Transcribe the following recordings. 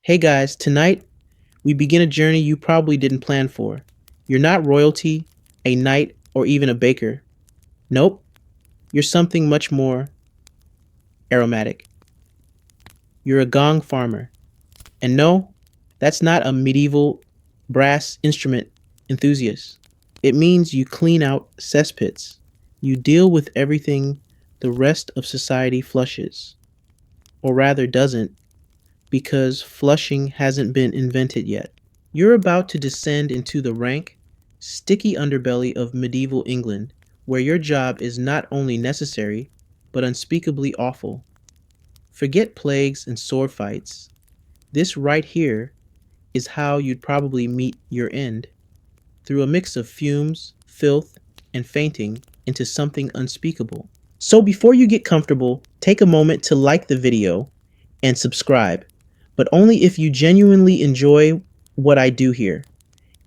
Hey guys, tonight we begin a journey you probably didn't plan for. You're not royalty, a knight, or even a baker. Nope, you're something much more aromatic. You're a gong farmer. And no, that's not a medieval brass instrument enthusiast. It means you clean out cesspits. You deal with everything the rest of society flushes, or rather doesn't, because flushing hasn't been invented yet. You're about to descend into the rank, sticky underbelly of medieval England, where your job is not only necessary, but unspeakably awful. Forget plagues and sword fights. This right here is how you'd probably meet your end, through a mix of fumes, filth, and fainting into something unspeakable. So before you get comfortable, take a moment to like the video and subscribe, but only if you genuinely enjoy what I do here.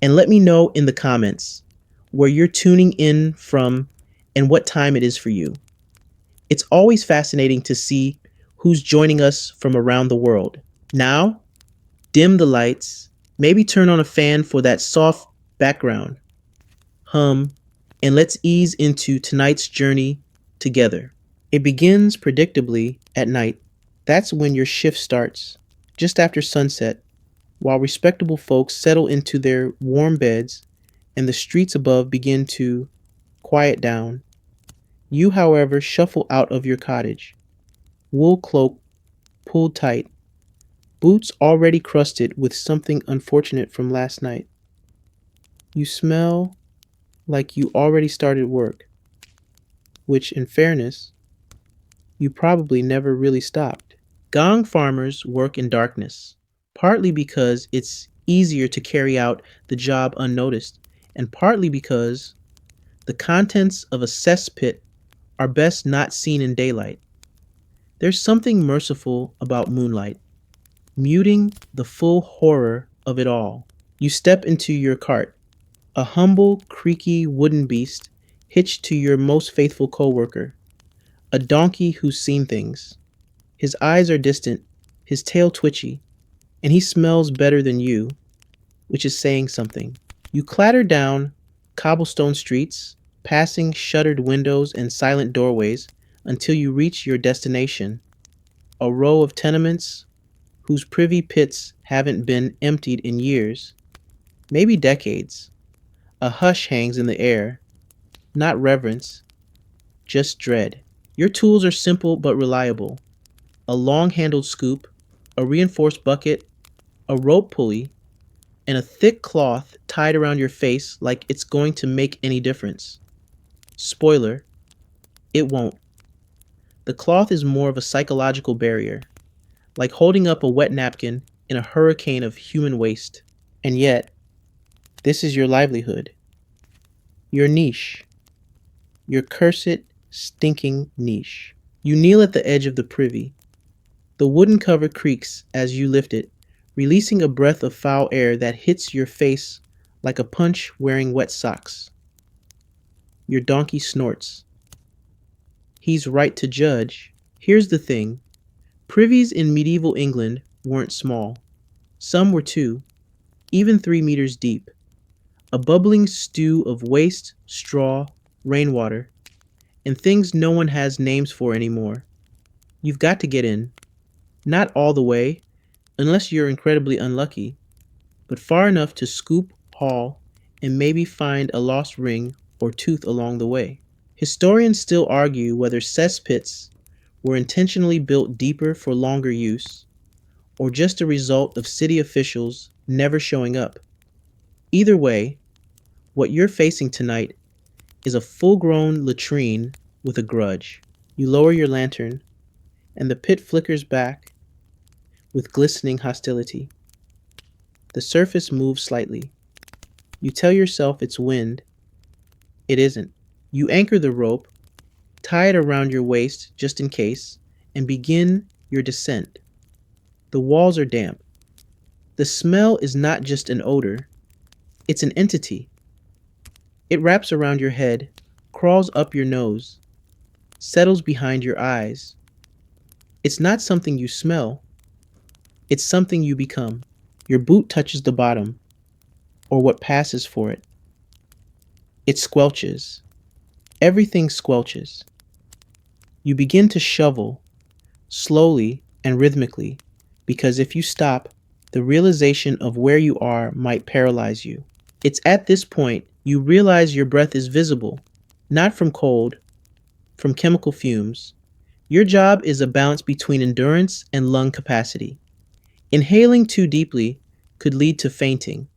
And let me know in the comments where you're tuning in from and what time it is for you. It's always fascinating to see who's joining us from around the world. Now, dim the lights, maybe turn on a fan for that soft background hum, and let's ease into tonight's journey together. It begins predictably at night. That's when your shift starts, just after sunset, while respectable folks settle into their warm beds and the streets above begin to quiet down. You, however, shuffle out of your cottage, wool cloak pulled tight, boots already crusted with something unfortunate from last night. You smell like you already started work, which, in fairness, you probably never really stopped. Gong farmers work in darkness, partly because it's easier to carry out the job unnoticed, and partly because the contents of a cesspit are best not seen in daylight. There's something merciful about moonlight, muting the full horror of it all. You step into your cart, a humble, creaky wooden beast hitched to your most faithful coworker, a donkey who's seen things. His eyes are distant, his tail twitchy, and he smells better than you, which is saying something. You clatter down cobblestone streets, passing shuttered windows and silent doorways until you reach your destination, a row of tenements whose privy pits haven't been emptied in years, maybe decades. A hush hangs in the air, not reverence, just dread. Your tools are simple but reliable: a long-handled scoop, a reinforced bucket, a rope pulley, and a thick cloth tied around your face like it's going to make any difference. Spoiler, it won't. The cloth is more of a psychological barrier, like holding up a wet napkin in a hurricane of human waste. And yet, this is your livelihood, your niche, your cursed, stinking niche. You kneel at the edge of the privy. The wooden cover creaks as you lift it, releasing a breath of foul air that hits your face like a punch wearing wet socks. Your donkey snorts. He's right to judge. Here's the thing: privies in medieval England weren't small. Some were 2, even 3 meters deep. A bubbling stew of waste, straw, rainwater, and things no one has names for anymore. You've got to get in. Not all the way, unless you're incredibly unlucky, but far enough to scoop, haul, and maybe find a lost ring or tooth along the way. Historians still argue whether cesspits were intentionally built deeper for longer use, or just a result of city officials never showing up. Either way, what you're facing tonight is a full-grown latrine with a grudge. You lower your lantern, and the pit flickers back with glistening hostility. The surface moves slightly. You tell yourself it's wind. It isn't. You anchor the rope, tie it around your waist just in case, and begin your descent. The walls are damp. The smell is not just an odor, it's an entity. It wraps around your head, crawls up your nose, settles behind your eyes. It's not something you smell, It's something you become. Your boot touches the bottom, or what passes for it. It squelches. Everything squelches. You begin to shovel, slowly and rhythmically, because if you stop, the realization of where you are might paralyze you. It's at this point you realize your breath is visible, not from cold, from chemical fumes. Your job is a balance between endurance and lung capacity. Inhaling too deeply could lead to fainting,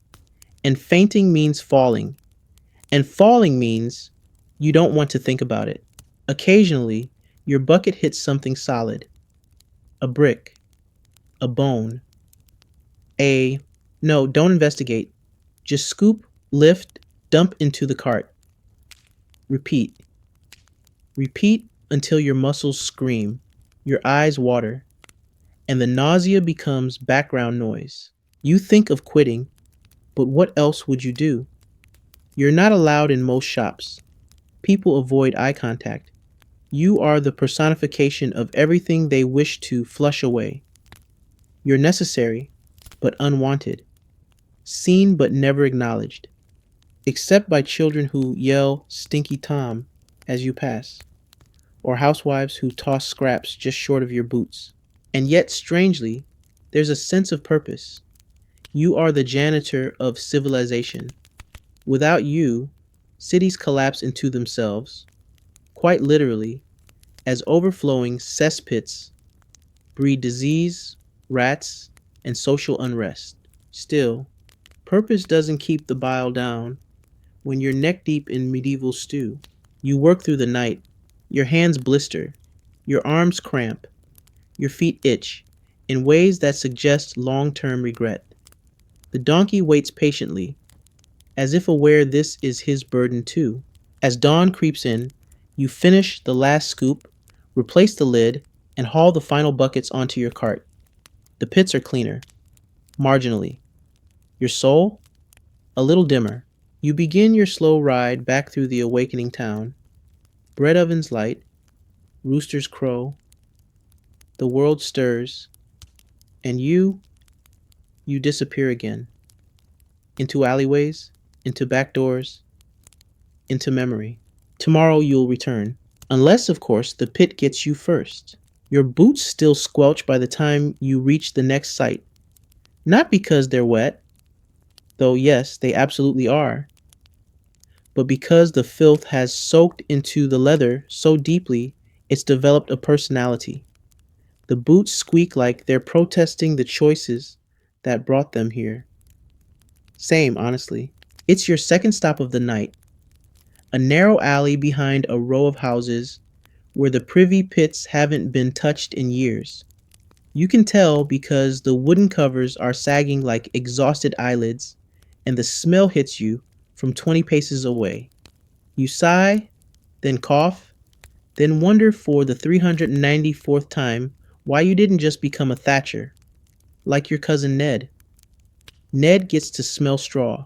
and fainting means falling, and falling means you don't want to think about it. Occasionally, your bucket hits something solid, a brick, a bone, a. No, don't investigate. Just scoop, lift, dump into the cart. Repeat. Repeat until your muscles scream, your eyes water, and the nausea becomes background noise. You think of quitting, but what else would you do? You're not allowed in most shops. People avoid eye contact. You are the personification of everything they wish to flush away. You're necessary, but unwanted. Seen but never acknowledged, except by children who yell Stinky Tom as you pass, or housewives who toss scraps just short of your boots. And yet, strangely, there's a sense of purpose. You are the janitor of civilization. Without you, cities collapse into themselves, quite literally, as overflowing cesspits breed disease, rats, and social unrest. Still, purpose doesn't keep the bile down when you're neck deep in medieval stew. You work through the night. Your hands blister. Your arms cramp. Your feet itch in ways that suggest long-term regret. The donkey waits patiently, as if aware this is his burden too. As dawn creeps in, you finish the last scoop, replace the lid, and haul the final buckets onto your cart. The pits are cleaner, marginally. Your soul? A little dimmer. You begin your slow ride back through the awakening town. Bread ovens light, roosters crow, the world stirs, and you disappear again. Into alleyways, into back doors, into memory. Tomorrow you'll return. Unless, of course, the pit gets you first. Your boots still squelch by the time you reach the next site. Not because they're wet, though yes, they absolutely are, but because the filth has soaked into the leather so deeply it's developed a personality. The boots squeak like they're protesting the choices that brought them here. Same, honestly. It's your second stop of the night, a narrow alley behind a row of houses where the privy pits haven't been touched in years. You can tell because the wooden covers are sagging like exhausted eyelids, and the smell hits you from 20 paces away. You sigh, then cough, then wonder for the 394th time why you didn't just become a thatcher, like your cousin Ned. Ned gets to smell straw.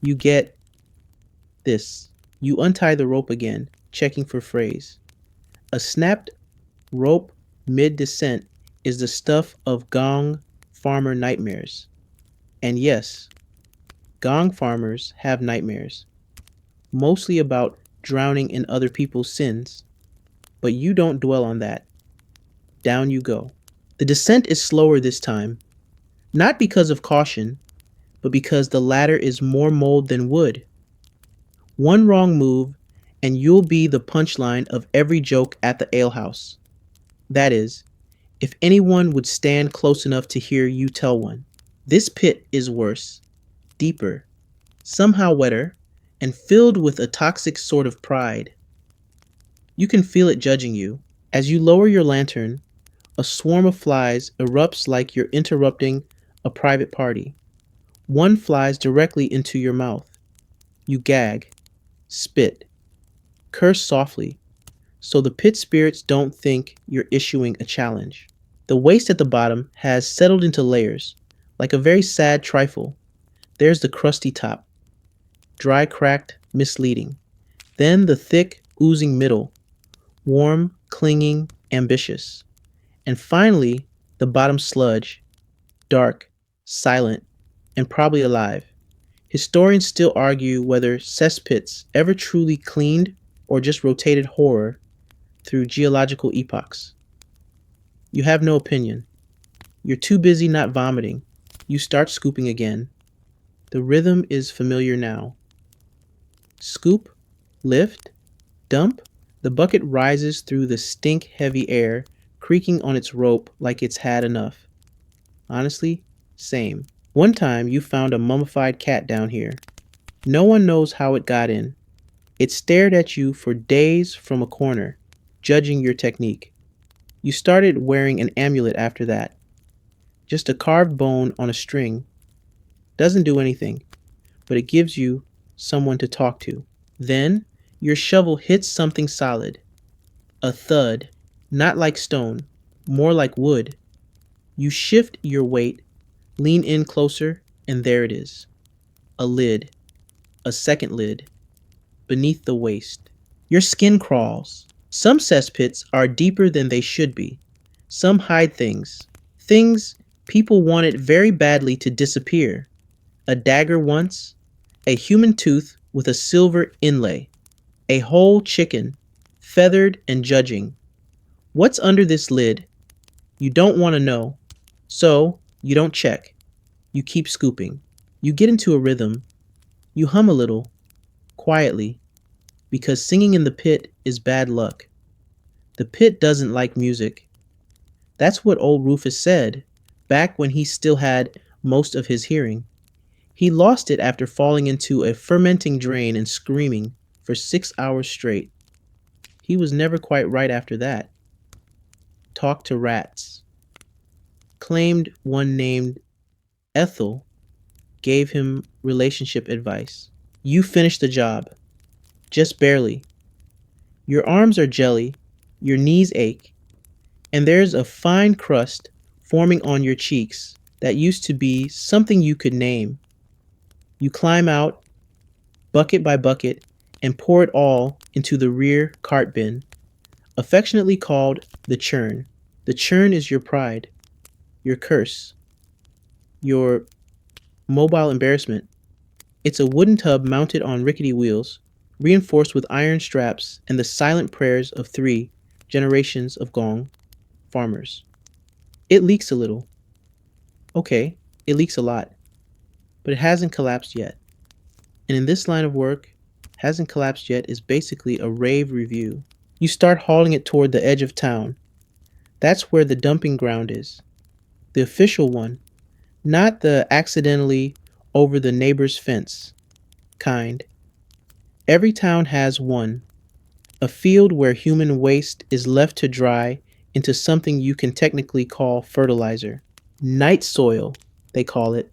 You get this. You untie the rope again, checking for frays. A snapped rope mid-descent is the stuff of Gong farmer nightmares. And yes, Gong farmers have nightmares, mostly about drowning in other people's sins. But you don't dwell on that. Down you go. The descent is slower this time, not because of caution, but because the ladder is more mold than wood. One wrong move, and you'll be the punchline of every joke at the alehouse. That is, if anyone would stand close enough to hear you tell one. This pit is worse, deeper, somehow wetter, and filled with a toxic sort of pride. You can feel it judging you. As you lower your lantern, a swarm of flies erupts like you're interrupting a private party. One flies directly into your mouth. You gag, spit, curse softly, so the pit spirits don't think you're issuing a challenge. The waste at the bottom has settled into layers, like a very sad trifle. There's the crusty top, dry, cracked, misleading. Then the thick, oozing middle, warm, clinging, ambitious. And finally, the bottom sludge, dark, silent, and probably alive. Historians still argue whether cesspits ever truly cleaned or just rotated horror through geological epochs. You have no opinion. You're too busy not vomiting. You start scooping again. The rhythm is familiar now. Scoop, lift, dump. The bucket rises through the stink heavy air, creaking on its rope like it's had enough. Honestly, same. One time you found a mummified cat down here. No one knows how it got in. It stared at you for days from a corner, judging your technique. You started wearing an amulet after that. Just a carved bone on a string. Doesn't do anything, but it gives you someone to talk to. Then, your shovel hits something solid. A thud, not like stone, more like wood. You shift your weight, lean in closer, and there it is. A lid. A second lid. Beneath the waist. Your skin crawls. Some cesspits are deeper than they should be. Some hide things. Things people wanted very badly to disappear. A dagger once. A human tooth with a silver inlay. A whole chicken, feathered and judging. What's under this lid? You don't want to know. So, you don't check. You keep scooping. You get into a rhythm. You hum a little, quietly, because singing in the pit is bad luck. The pit doesn't like music. That's what old Rufus said, back when he still had most of his hearing. He lost it after falling into a fermenting drain and screaming for 6 hours straight. He was never quite right after that. Talked to rats. Claimed one named Ethel gave him relationship advice. You finish the job. Just barely. Your arms are jelly, your knees ache, and there's a fine crust forming on your cheeks that used to be something you could name. You climb out, bucket by bucket, and pour it all into the rear cart bin, affectionately called the churn. The churn is your pride, your curse, your mobile embarrassment. It's a wooden tub mounted on rickety wheels, reinforced with iron straps and the silent prayers of 3 generations of Gong farmers. It leaks a little. Okay, it leaks a lot, but it hasn't collapsed yet. And in this line of work, hasn't collapsed yet is basically a rave review. You start hauling it toward the edge of town. That's where the dumping ground is. The official one, not the accidentally over the neighbor's fence kind. Every town has one, a field where human waste is left to dry into something you can technically call fertilizer. Night soil, they call it.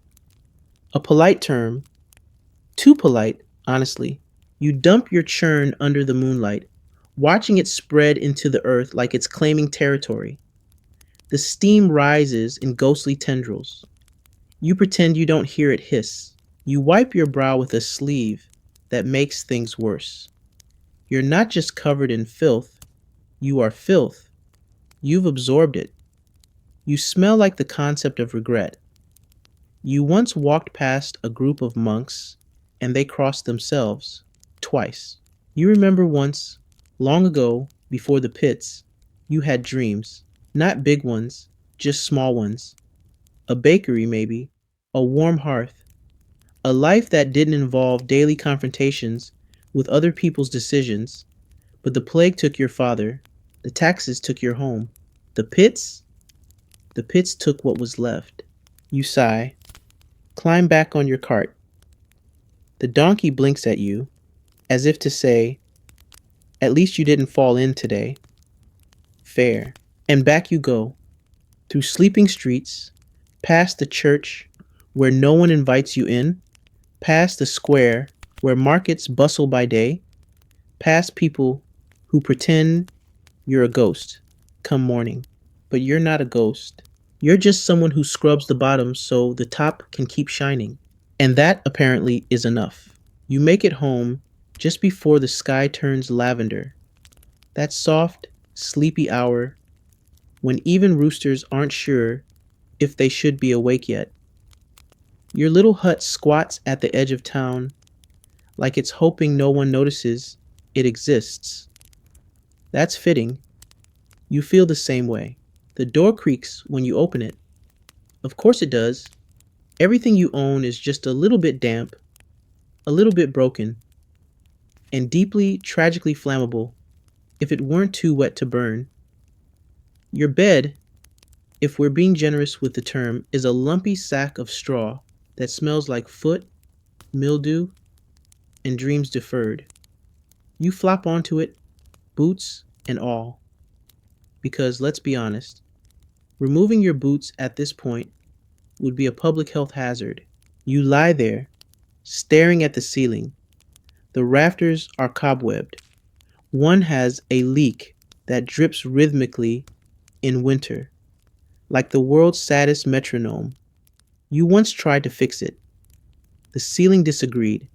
A polite term. Too polite, honestly. You dump your churn under the moonlight, watching it spread into the earth like it's claiming territory. The steam rises in ghostly tendrils. You pretend you don't hear it hiss. You wipe your brow with a sleeve that makes things worse. You're not just covered in filth, you are filth. You've absorbed it. You smell like the concept of regret. You once walked past a group of monks and they crossed themselves twice. You remember once, long ago, before the pits, you had dreams, not big ones, just small ones. A bakery, maybe, a warm hearth, a life that didn't involve daily confrontations with other people's decisions. But the plague took your father, the taxes took your home. The pits? The pits took what was left. You sigh, climb back on your cart. The donkey blinks at you, as if to say, at least you didn't fall in today. Fair. And back you go, through sleeping streets, past the church where no one invites you in, past the square where markets bustle by day, past people who pretend you're a ghost come morning. But you're not a ghost. You're just someone who scrubs the bottom so the top can keep shining. And that apparently is enough. You make it home just before the sky turns lavender. That soft, sleepy hour when even roosters aren't sure if they should be awake yet. Your little hut squats at the edge of town, like it's hoping no one notices it exists. That's fitting. You feel the same way. The door creaks when you open it. Of course it does. Everything you own is just a little bit damp, a little bit broken, and deeply, tragically flammable if it weren't too wet to burn. Your bed, if we're being generous with the term, is a lumpy sack of straw that smells like foot, mildew, and dreams deferred. You flop onto it, boots and all, because let's be honest, removing your boots at this point would be a public health hazard. You lie there, staring at the ceiling. The rafters are cobwebbed. One has a leak that drips rhythmically in winter, like the world's saddest metronome. You once tried to fix it. The ceiling disagreed.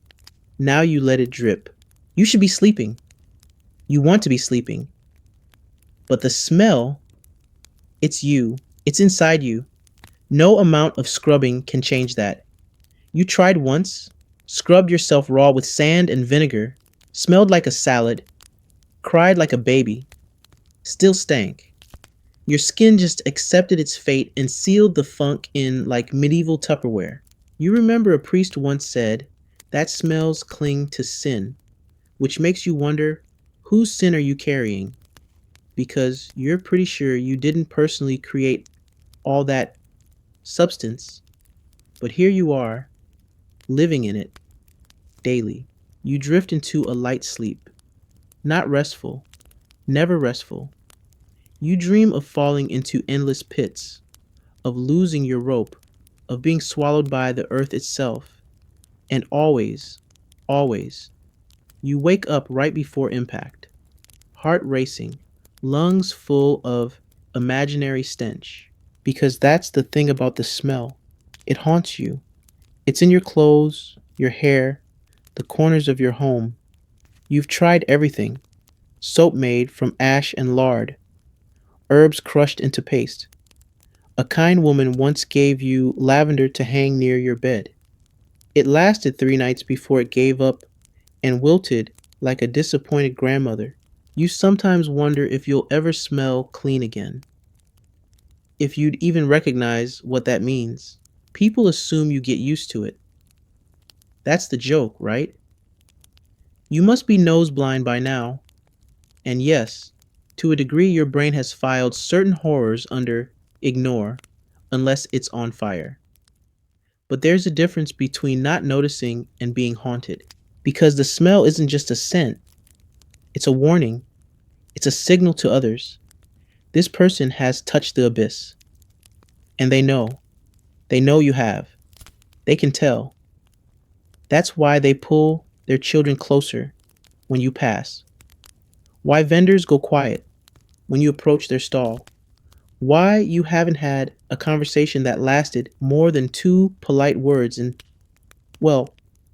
Now you let it drip. You should be sleeping. You want to be sleeping. But the smell, it's you. It's inside you. No amount of scrubbing can change that. You tried once, scrubbed yourself raw with sand and vinegar, smelled like a salad, cried like a baby, still stank. Your skin just accepted its fate and sealed the funk in like medieval Tupperware. You remember a priest once said, that smells cling to sin, which makes you wonder, whose sin are you carrying? Because you're pretty sure you didn't personally create all that substance, but here you are, living in it, daily. You drift into a light sleep, not restful, never restful. You dream of falling into endless pits, of losing your rope, of being swallowed by the earth itself, and always, always, you wake up right before impact, heart racing, lungs full of imaginary stench. Because that's the thing about the smell. It haunts you. It's in your clothes, your hair, the corners of your home. You've tried everything. Soap made from ash and lard, herbs crushed into paste. A kind woman once gave you lavender to hang near your bed. It lasted 3 nights before it gave up and wilted like a disappointed grandmother. You sometimes wonder if you'll ever smell clean again. If you'd even recognize what that means. People assume you get used to it. That's the joke, right? You must be nose blind by now. And yes, to a degree your brain has filed certain horrors under ignore unless it's on fire. But there's a difference between not noticing and being haunted. Because the smell isn't just a scent, it's a warning. It's a signal to others. This person has touched the abyss. And they know. They know you have. They can tell. That's why they pull their children closer when you pass. Why vendors go quiet when you approach their stall. Why you haven't had a conversation that lasted more than 2 polite words in, well,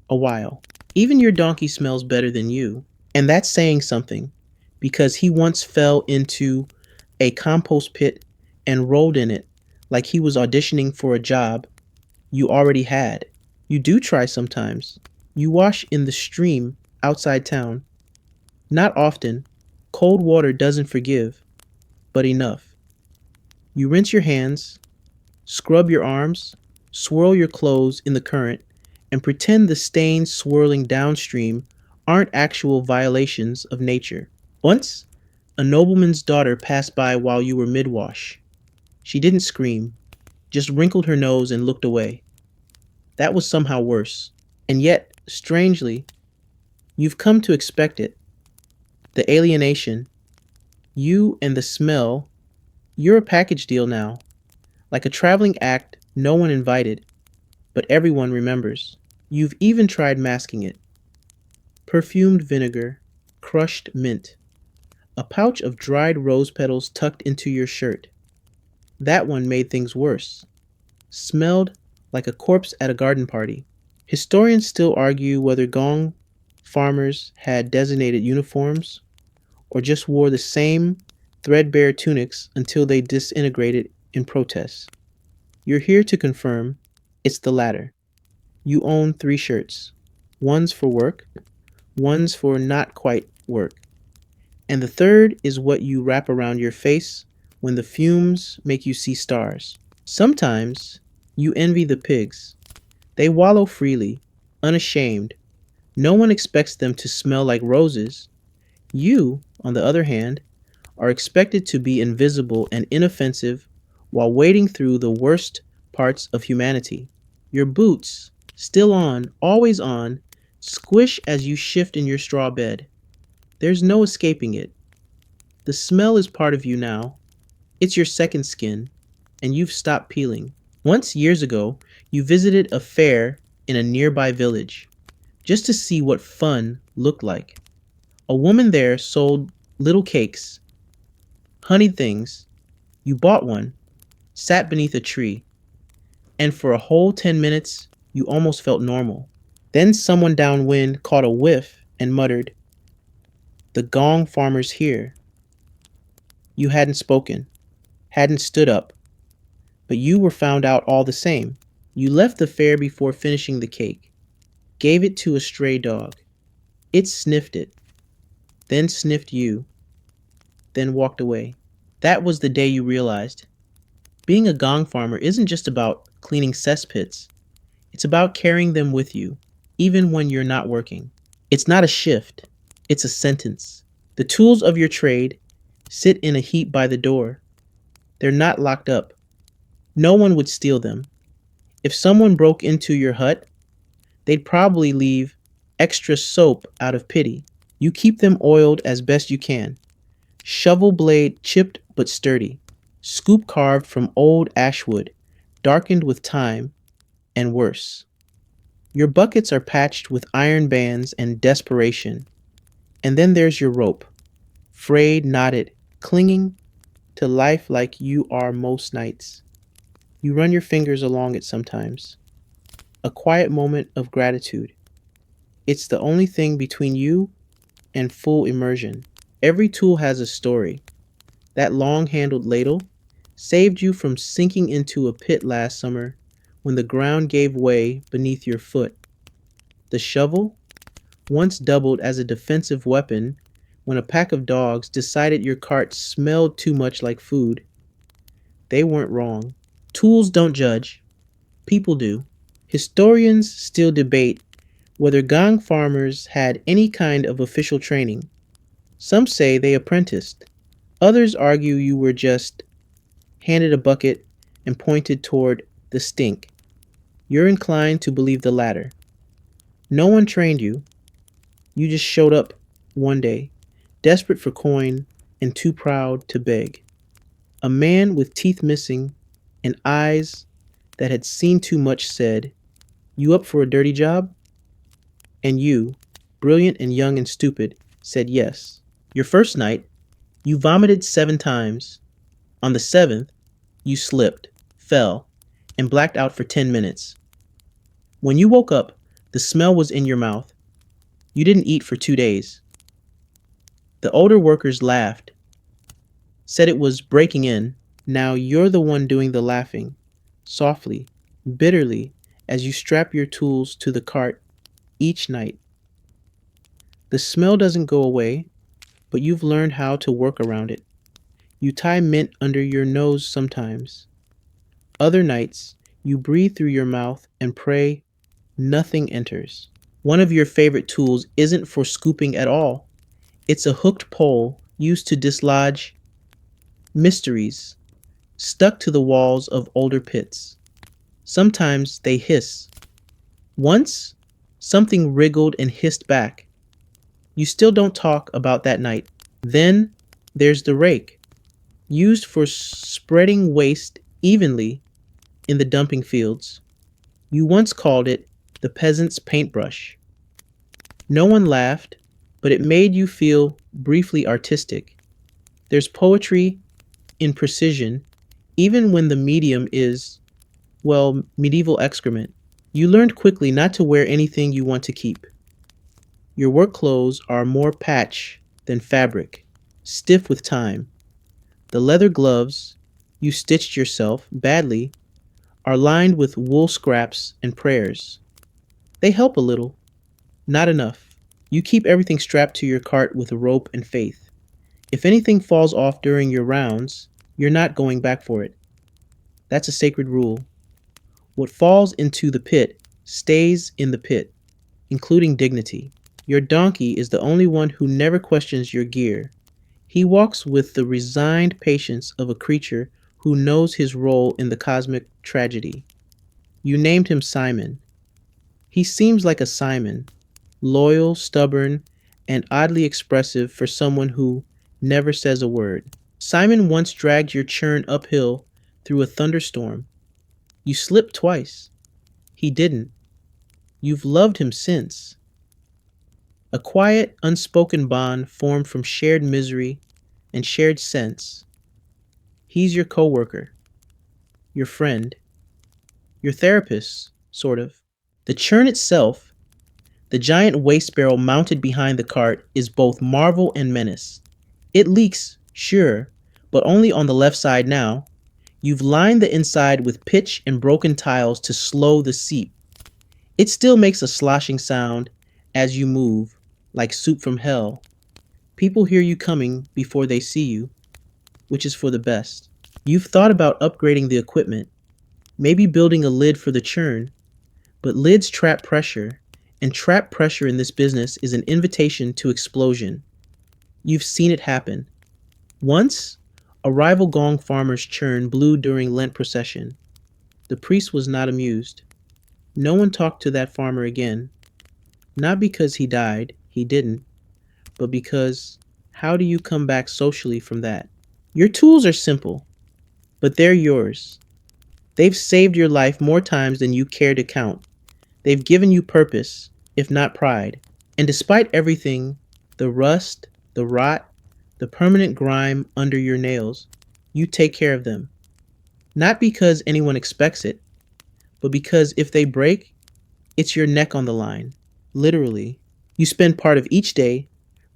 a while. Even your donkey smells better than you. And that's saying something, because he once fell into a compost pit and rolled in it like he was auditioning for a job you already had. You do try sometimes. You wash in the stream outside town. Not often. Cold water doesn't forgive, but enough. You rinse your hands, scrub your arms, swirl your clothes in the current, and pretend the stains swirling downstream aren't actual violations of nature. Once, a nobleman's daughter passed by while you were mid-wash. She didn't scream, just wrinkled her nose and looked away. That was somehow worse. And yet, strangely, you've come to expect it. The alienation, you and the smell, you're a package deal now. Like a traveling act no one invited, but everyone remembers. You've even tried masking it. Perfumed vinegar, crushed mint, a pouch of dried rose petals tucked into your shirt. That one made things worse. Smelled like a corpse at a garden party. Historians still argue whether Gong farmers had designated uniforms or just wore the same threadbare tunics until they disintegrated in protest. You're here to confirm it's the latter. You own three shirts. One's for work, one's for not quite work, and the third is what you wrap around your face when the fumes make you see stars. Sometimes you envy the pigs. They wallow freely, unashamed. No one expects them to smell like roses. You, on the other hand, are expected to be invisible and inoffensive while wading through the worst parts of humanity. Your boots, still on, always on, squish as you shift in your straw bed. There's no escaping it. The smell is part of you now. It's your second skin, and you've stopped peeling. Once, years ago, you visited a fair in a nearby village just to see what fun looked like. A woman there sold little cakes, honeyed things. You bought one, sat beneath a tree, and for a whole 10 minutes, you almost felt normal. Then someone downwind caught a whiff and muttered, "The Gong farmer's here." You hadn't spoken, hadn't stood up, but you were found out all the same. You left the fair before finishing the cake, gave it to a stray dog. It sniffed it, then sniffed you, then walked away. That was the day you realized being a gong farmer isn't just about cleaning cesspits, it's about carrying them with you, even when you're not working. It's not a shift, it's a sentence. The tools of your trade sit in a heap by the door. They're not locked up. No one would steal them. If someone broke into your hut, they'd probably leave extra soap out of pity. You keep them oiled as best you can. Shovel blade chipped but sturdy. Scoop carved from old ashwood, darkened with time, and worse. Your buckets are patched with iron bands and desperation. And then there's your rope, frayed, knotted, clinging to life like you are most nights. You run your fingers along it sometimes. A quiet moment of gratitude. It's the only thing between you and full immersion. Every tool has a story. That long-handled ladle saved you from sinking into a pit last summer when the ground gave way beneath your foot. The shovel, once doubled as a defensive weapon when a pack of dogs decided your cart smelled too much like food. They weren't wrong. Tools don't judge. People do. Historians still debate whether Gong farmers had any kind of official training. Some say they apprenticed. Others argue you were just handed a bucket and pointed toward the stink. You're inclined to believe the latter. No one trained you. You just showed up one day, desperate for coin and too proud to beg. A man with teeth missing and eyes that had seen too much said, "You up for a dirty job?" And you, brilliant and young and stupid, said yes. Your first night, you vomited 7 times. On the 7th, you slipped, fell, and blacked out for 10 minutes. When you woke up, the smell was in your mouth. You didn't eat for 2 days. The older workers laughed, said it was breaking in. Now you're the one doing the laughing, softly, bitterly, as you strap your tools to the cart each night. The smell doesn't go away, but you've learned how to work around it. You tie mint under your nose sometimes. Other nights, you breathe through your mouth and pray nothing enters. One of your favorite tools isn't for scooping at all. It's a hooked pole used to dislodge mysteries stuck to the walls of older pits. Sometimes they hiss. Once, something wriggled and hissed back. You still don't talk about that night. Then there's the rake, used for spreading waste evenly in the dumping fields. You once called it the peasant's paintbrush. No one laughed, but it made you feel briefly artistic. There's poetry in precision, even when the medium is, well, medieval excrement. You learned quickly not to wear anything you want to keep. Your work clothes are more patch than fabric, stiff with time. The leather gloves you stitched yourself badly are lined with wool scraps and prayers. They help a little, not enough. You keep everything strapped to your cart with a rope and faith. If anything falls off during your rounds, you're not going back for it. That's a sacred rule. What falls into the pit stays in the pit, including dignity. Your donkey is the only one who never questions your gear. He walks with the resigned patience of a creature who knows his role in the cosmic tragedy. You named him Simon. He seems like a Simon, loyal, stubborn, and oddly expressive for someone who never says a word. Simon once dragged your churn uphill through a thunderstorm. You slipped twice. He didn't. You've loved him since. A quiet, unspoken bond formed from shared misery and shared sense. He's your coworker, your friend, your therapist, sort of. The churn itself, the giant waste barrel mounted behind the cart, is both marvel and menace. It leaks, sure, but only on the left side now. You've lined the inside with pitch and broken tiles to slow the seep. It still makes a sloshing sound as you move, like soup from hell. People hear you coming before they see you, which is for the best. You've thought about upgrading the equipment, maybe building a lid for the churn, but lids trap pressure, and trap pressure in this business is an invitation to explosion. You've seen it happen. Once, a rival Gong farmer's churn blew during Lent procession. The priest was not amused. No one talked to that farmer again. Not because he died, he didn't, but because how do you come back socially from that? Your tools are simple, but they're yours. They've saved your life more times than you care to count. They've given you purpose, if not pride. And despite everything, the rust, the rot, the permanent grime under your nails, you take care of them. Not because anyone expects it, but because if they break, it's your neck on the line. Literally. You spend part of each day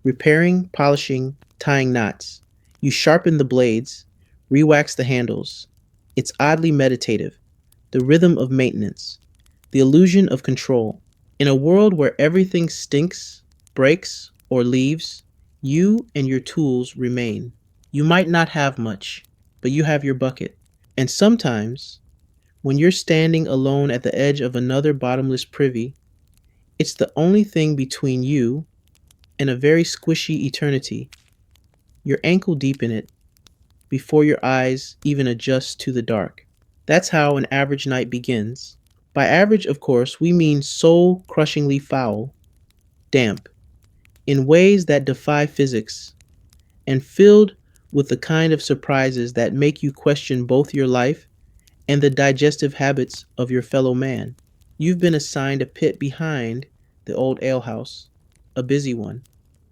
repairing, polishing, tying knots. You sharpen the blades, re-wax the handles. It's oddly meditative. The rhythm of maintenance. The illusion of control. In a world where everything stinks, breaks, or leaves, you and your tools remain. You might not have much, but you have your bucket. And sometimes, when you're standing alone at the edge of another bottomless privy, it's the only thing between you and a very squishy eternity. You're ankle deep in it before your eyes even adjust to the dark. That's how an average night begins. By average, of course, we mean soul-crushingly foul, damp, in ways that defy physics, and filled with the kind of surprises that make you question both your life and the digestive habits of your fellow man. You've been assigned a pit behind the old alehouse, a busy one.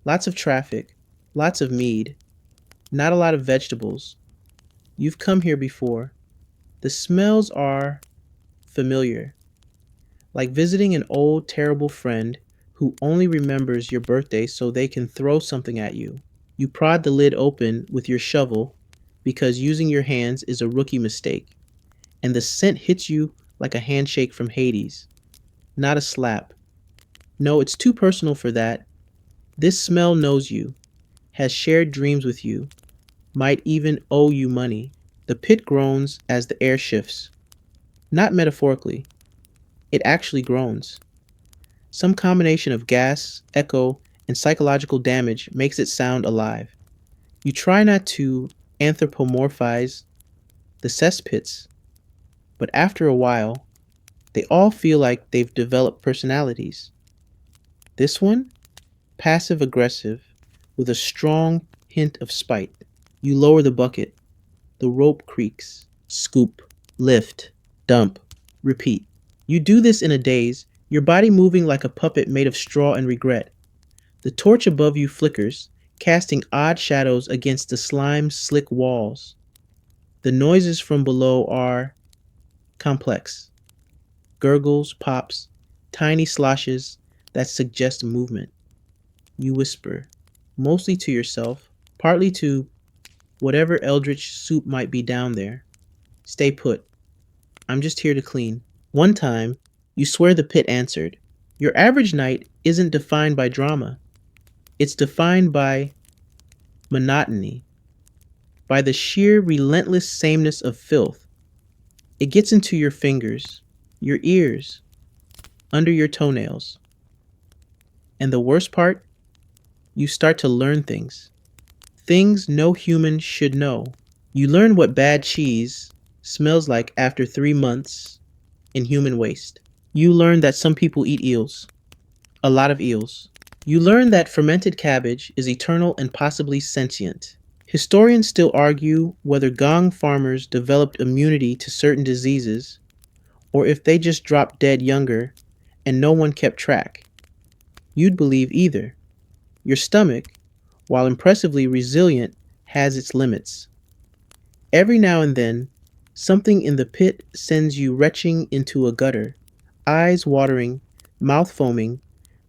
Lots of traffic, lots of mead, not a lot of vegetables. You've come here before. The smells are familiar, like visiting an old, terrible friend who only remembers your birthday so they can throw something at you. You prod the lid open with your shovel because using your hands is a rookie mistake, and the scent hits you like a handshake from Hades, not a slap. No, it's too personal for that. This smell knows you, has shared dreams with you, might even owe you money. The pit groans as the air shifts. Not metaphorically, it actually groans. Some combination of gas, echo, and psychological damage makes it sound alive. You try not to anthropomorphize the cesspits, but after a while, they all feel like they've developed personalities. This one, passive aggressive, with a strong hint of spite. You lower the bucket. The rope creaks. Scoop, lift, dump, repeat. You do this in a daze, your body moving like a puppet made of straw and regret. The torch above you flickers, casting odd shadows against the slime-slick walls. The noises from below are complex. Gurgles, pops, tiny sloshes that suggest movement. You whisper, mostly to yourself, partly to whatever eldritch soup might be down there. Stay put. I'm just here to clean. One time, you swear the pit answered. Your average night isn't defined by drama, it's defined by monotony, by the sheer relentless sameness of filth. It gets into your fingers, your ears, under your toenails. And the worst part, you start to learn things. Things no human should know. You learn what bad cheese smells like after 3 months in human waste. You learn that some people eat eels, a lot of eels. You learn that fermented cabbage is eternal and possibly sentient. Historians still argue whether Gong farmers developed immunity to certain diseases or if they just dropped dead younger and no one kept track. You'd believe either. Your stomach, while impressively resilient, has its limits. Every now and then, something in the pit sends you retching into a gutter, eyes watering, mouth foaming,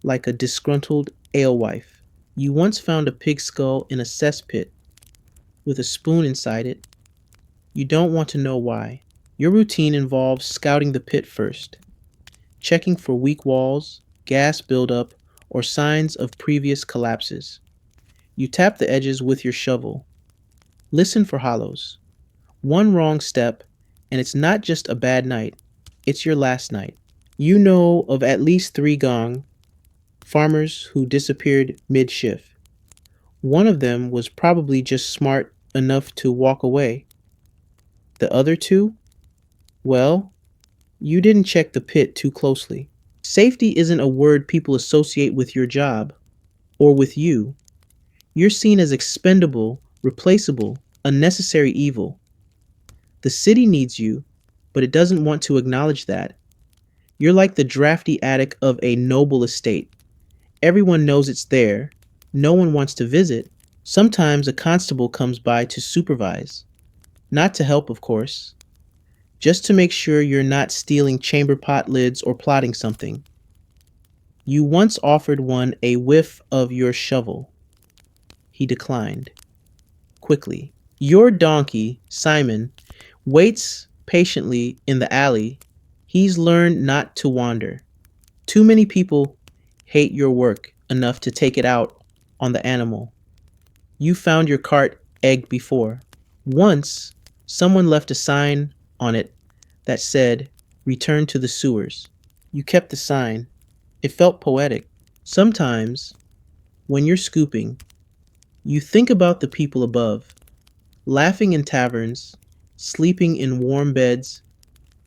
like a disgruntled alewife. You once found a pig skull in a cesspit with a spoon inside it. You don't want to know why. Your routine involves scouting the pit first, checking for weak walls, gas buildup, or signs of previous collapses. You tap the edges with your shovel. Listen for hollows. One wrong step, and it's not just a bad night, it's your last night. You know of at least 3 Gong farmers who disappeared mid-shift. One of them was probably just smart enough to walk away. The other two? Well, you didn't check the pit too closely. Safety isn't a word people associate with your job or with you. You're seen as expendable, replaceable, unnecessary evil. The city needs you, but it doesn't want to acknowledge that. You're like the drafty attic of a noble estate. Everyone knows it's there. No one wants to visit. Sometimes a constable comes by to supervise. Not to help, of course. Just to make sure you're not stealing chamber pot lids or plotting something. You once offered one a whiff of your shovel. He declined. Quickly. Your donkey, Simon, waits patiently in the alley. He's learned not to wander. Too many people hate your work enough to take it out on the animal. You found your cart egged before. Once, someone left a sign on it that said, "Return to the sewers." You kept the sign. It felt poetic. Sometimes, when you're scooping, you think about the people above, laughing in taverns, sleeping in warm beds,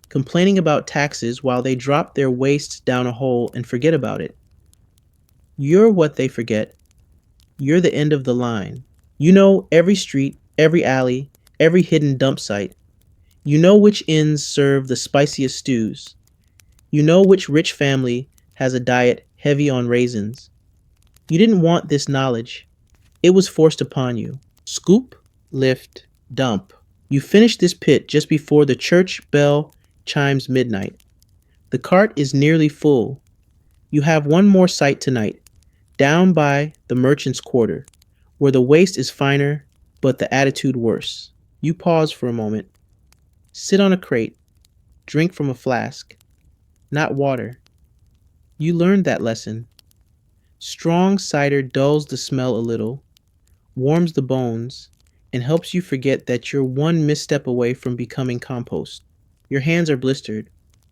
complaining about taxes while they drop their waste down a hole and forget about it. You're what they forget. You're the end of the line. You know every street, every alley, every hidden dump site. You know which inns serve the spiciest stews. You know which rich family has a diet heavy on raisins. You didn't want this knowledge. It was forced upon you. Scoop, lift, dump. You finish this pit just before the church bell chimes midnight. The cart is nearly full. You have one more sight tonight, down by the merchant's quarter, where the waste is finer, but the attitude worse. You pause for a moment, sit on a crate, drink from a flask, not water. You learned that lesson. Strong cider dulls the smell a little, warms the bones, and helps you forget that you're one misstep away from becoming compost. Your hands are blistered,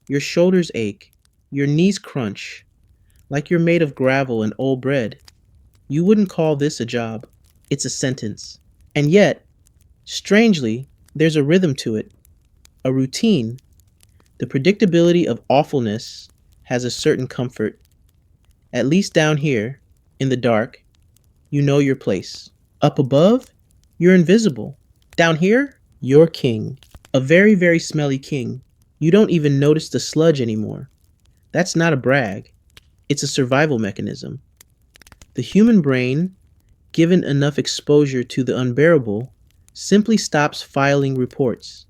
your shoulders ache, your knees crunch, like you're made of gravel and old bread. You wouldn't call this a job. It's a sentence. And yet, strangely, there's a rhythm to it, a routine. The predictability of awfulness has a certain comfort. At least down here, in the dark, you know your place. Up above, you're invisible. Down here, you're king. A very, very smelly king. You don't even notice the sludge anymore. That's not a brag. It's a survival mechanism. The human brain, given enough exposure to the unbearable, simply stops filing reports.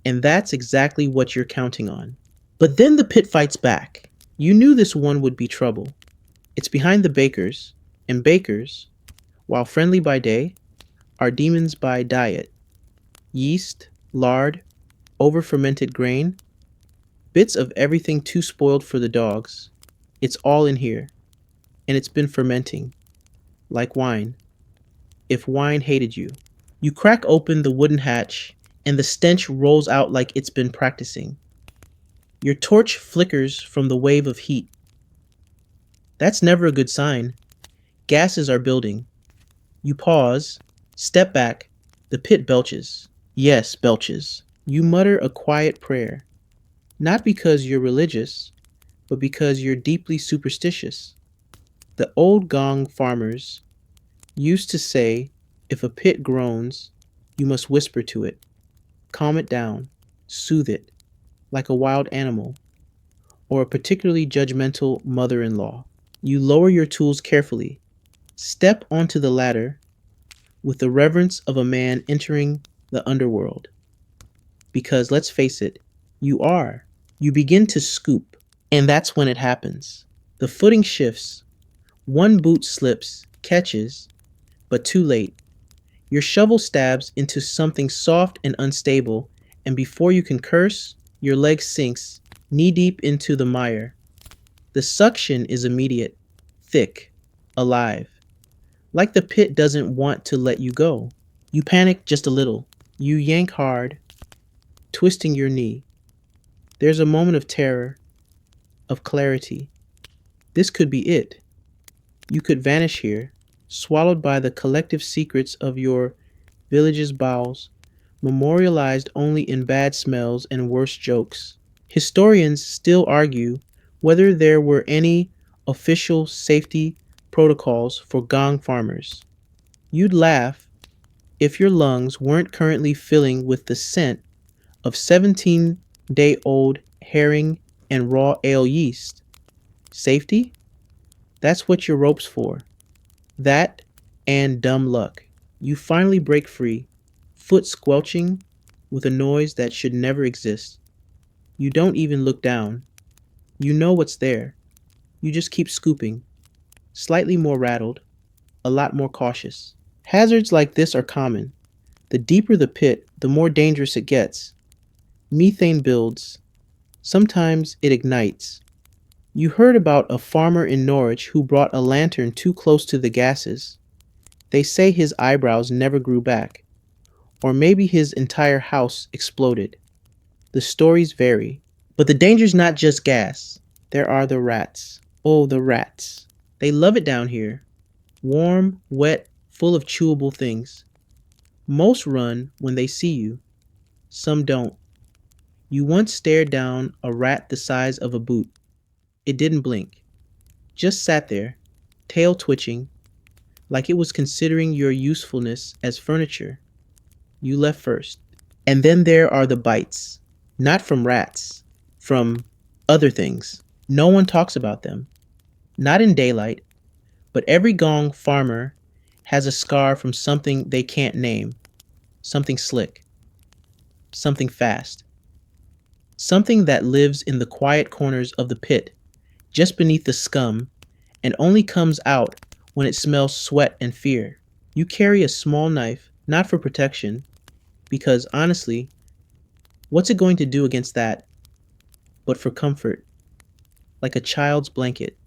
And that's exactly what you're counting on. But then the pit fights back. You knew this one would be trouble. It's behind the bakers, and bakers, while friendly by day, are demons by diet. Yeast, lard, over-fermented grain, bits of everything too spoiled for the dogs. It's all in here, and it's been fermenting, like wine, if wine hated you. You crack open the wooden hatch, and the stench rolls out like it's been practicing. Your torch flickers from the wave of heat. That's never a good sign. Gases are building. You pause, step back. The pit belches. Yes, belches. You mutter a quiet prayer. Not because you're religious, but because you're deeply superstitious. The old Gong farmers used to say, if a pit groans, you must whisper to it. Calm it down. Soothe it, like a wild animal, or a particularly judgmental mother-in-law. You lower your tools carefully. Step onto the ladder with the reverence of a man entering the underworld. Because let's face it, you are. You begin to scoop, and that's when it happens. The footing shifts. One boot slips, catches, but too late. Your shovel stabs into something soft and unstable, and before you can curse, your leg sinks knee-deep into the mire. The suction is immediate, thick, alive. Like the pit doesn't want to let you go. You panic just a little. You yank hard, twisting your knee. There's a moment of terror, of clarity. This could be it. You could vanish here, swallowed by the collective secrets of your village's bowels, memorialized only in bad smells and worse jokes. Historians still argue whether there were any official safety protocols for Gong farmers. You'd laugh if your lungs weren't currently filling with the scent of 17-day-old herring and raw ale yeast. Safety? That's what your rope's for. That and dumb luck. You finally break free, foot squelching with a noise that should never exist. You don't even look down. You know what's there. You just keep scooping, slightly more rattled, a lot more cautious. Hazards like this are common. The deeper the pit, the more dangerous it gets. Methane builds. Sometimes it ignites. You heard about a farmer in Norwich who brought a lantern too close to the gases. They say his eyebrows never grew back. Or maybe his entire house exploded. The stories vary. But the danger's not just gas. There are the rats. Oh, the rats. They love it down here. Warm, wet, full of chewable things. Most run when they see you. Some don't. You once stared down a rat the size of a boot. It didn't blink. Just sat there, tail twitching, like it was considering your usefulness as furniture. You left first. And then there are the bites. Not from rats. From other things. No one talks about them. Not in daylight. But every Gong farmer has a scar from something they can't name. Something slick. Something fast. Something that lives in the quiet corners of the pit, just beneath the scum, and only comes out when it smells sweat and fear. You carry a small knife, not for protection, because honestly, what's it going to do against that? But for comfort, like a child's blanket.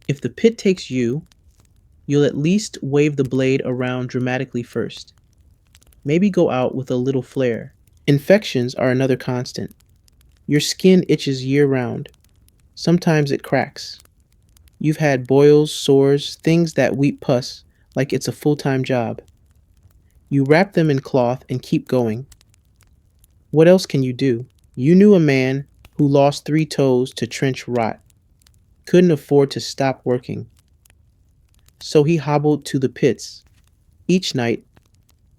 If the pit takes you, you'll at least wave the blade around dramatically first. Maybe go out with a little flair. Infections are another constant. Your skin itches year-round. Sometimes it cracks. You've had boils, sores, things that weep pus like it's a full-time job. You wrap them in cloth and keep going. What else can you do? You knew a man who lost 3 toes to trench rot. Couldn't afford to stop working. So he hobbled to the pits. Each night,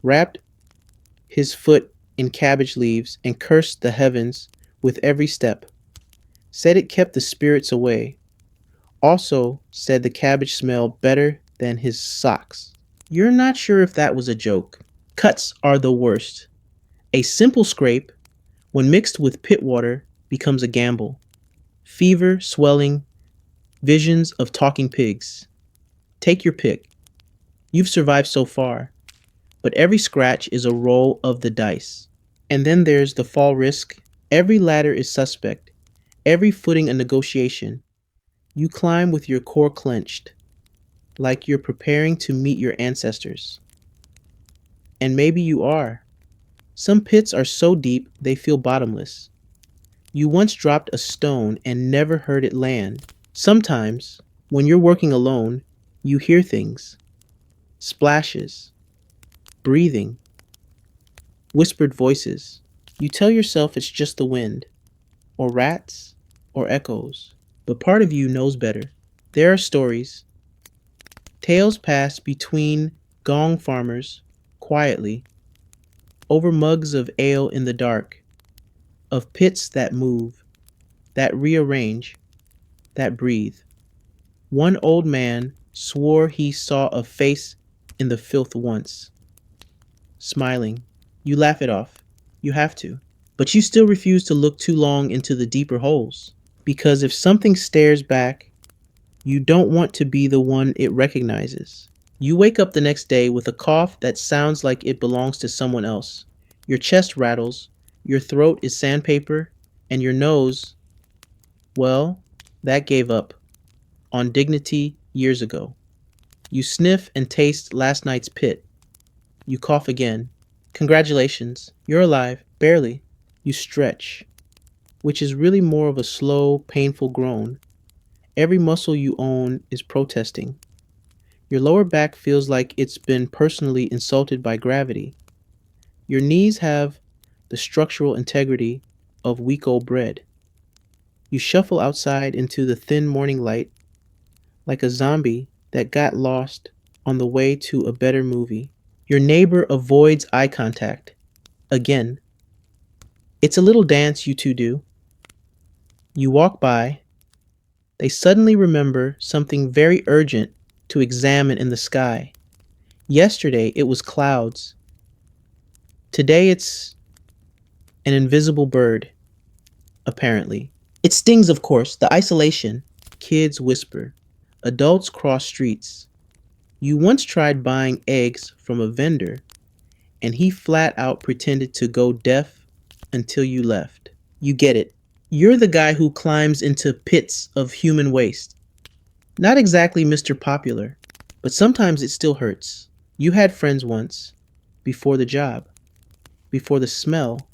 wrapped his foot in cabbage leaves and cursed the heavens with every step. Said it kept the spirits away. Also said the cabbage smelled better than his socks. You're not sure if that was a joke. Cuts are the worst. A simple scrape, when mixed with pit water, becomes a gamble. Fever, swelling, visions of talking pigs. Take your pick. You've survived so far, but every scratch is a roll of the dice. And then there's the fall risk. Every ladder is suspect, every footing a negotiation. You climb with your core clenched, like you're preparing to meet your ancestors. And maybe you are. Some pits are so deep they feel bottomless. You once dropped a stone and never heard it land. Sometimes, when you're working alone, you hear things, splashes, breathing, whispered voices. You tell yourself it's just the wind, or rats, or echoes. But part of you knows better. There are stories, tales passed between gong farmers, quietly, over mugs of ale in the dark, of pits that move, that rearrange, that breathe. One old man swore he saw a face in the filth once, smiling. You laugh it off. You have to. But you still refuse to look too long into the deeper holes. Because if something stares back, you don't want to be the one it recognizes. You wake up the next day with a cough that sounds like it belongs to someone else. Your chest rattles, your throat is sandpaper, and your nose, well, that gave up on dignity years ago. You sniff and taste last night's pit. You cough again. Congratulations, you're alive, barely. You stretch, which is really more of a slow, painful groan. Every muscle you own is protesting. Your lower back feels like it's been personally insulted by gravity. Your knees have the structural integrity of week old bread. You shuffle outside into the thin morning light like a zombie that got lost on the way to a better movie. Your neighbor avoids eye contact. Again. It's a little dance you two do. You walk by. They suddenly remember something very urgent to examine in the sky. Yesterday it was clouds. Today it's an invisible bird, apparently. It stings, of course, the isolation. Kids whisper. Adults cross streets. You once tried buying eggs from a vendor, and he flat out pretended to go deaf until you left. You get it. You're the guy who climbs into pits of human waste. Not exactly Mr. Popular, but sometimes it still hurts. You had friends once, before the job, before the smell,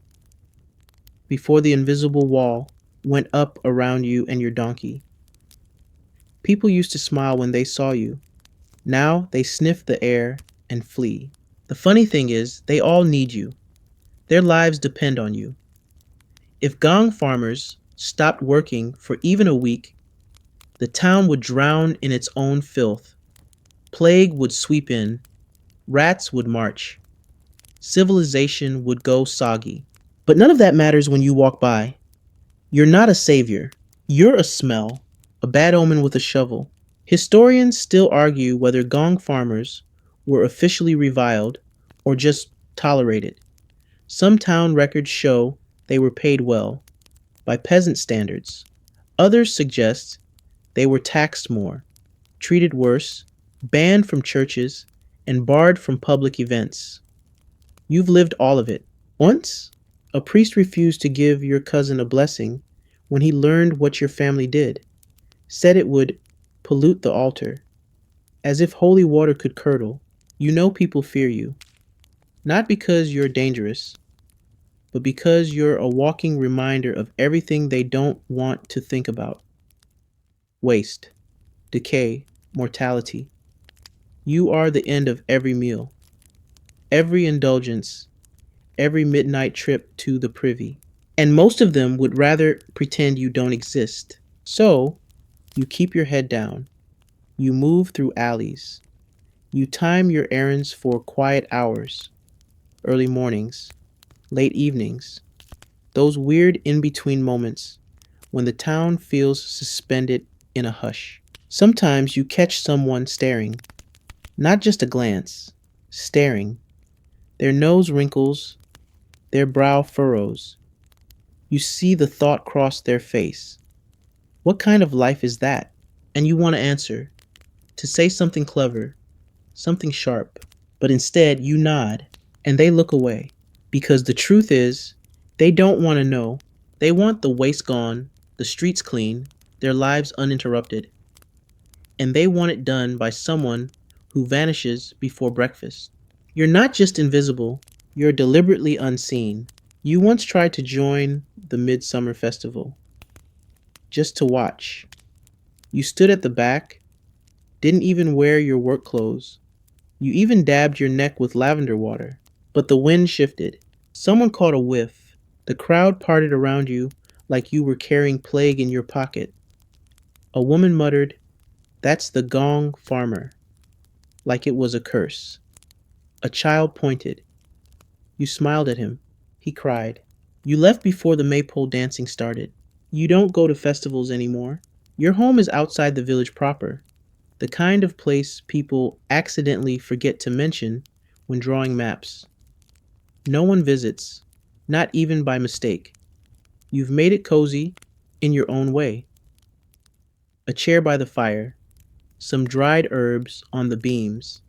before the invisible wall went up around you and your donkey. People used to smile when they saw you. Now they sniff the air and flee. The funny thing is, they all need you. Their lives depend on you. If gong farmers stopped working for even a week, the town would drown in its own filth. Plague would sweep in. Rats would march. Civilization would go soggy. But none of that matters when you walk by. You're not a savior. You're a smell, a bad omen with a shovel. Historians still argue whether gong farmers were officially reviled or just tolerated. Some town records show they were paid well, by peasant standards. Others suggest they were taxed more, treated worse, banned from churches, and barred from public events. You've lived all of it. Once, a priest refused to give your cousin a blessing when he learned what your family did, said it would pollute the altar, as if holy water could curdle. You know people fear you, not because you're dangerous, but because you're a walking reminder of everything they don't want to think about. Waste, decay, mortality. You are the end of every meal, every indulgence, every midnight trip to the privy. And most of them would rather pretend you don't exist. So, you keep your head down. You move through alleys. You time your errands for quiet hours, early mornings, late evenings, those weird in-between moments when the town feels suspended in a hush. Sometimes you catch someone staring, not just a glance, staring. Their nose wrinkles, their brow furrows. You see the thought cross their face. What kind of life is that? And you want to answer, to say something clever, something sharp, but instead you nod and they look away. Because the truth is, they don't want to know. They want the waste gone, the streets clean, their lives uninterrupted. And they want it done by someone who vanishes before breakfast. You're not just invisible, you're deliberately unseen. You once tried to join the Midsummer Festival just to watch. You stood at the back, didn't even wear your work clothes. You even dabbed your neck with lavender water. But the wind shifted. Someone caught a whiff. The crowd parted around you like you were carrying plague in your pocket. A woman muttered, "That's the Gong farmer," like it was a curse. A child pointed. You smiled at him. He cried. You left before the maypole dancing started. You don't go to festivals anymore. Your home is outside the village proper, the kind of place people accidentally forget to mention when drawing maps. No one visits, not even by mistake. You've made it cozy in your own way. A chair by the fire, some dried herbs on the beams,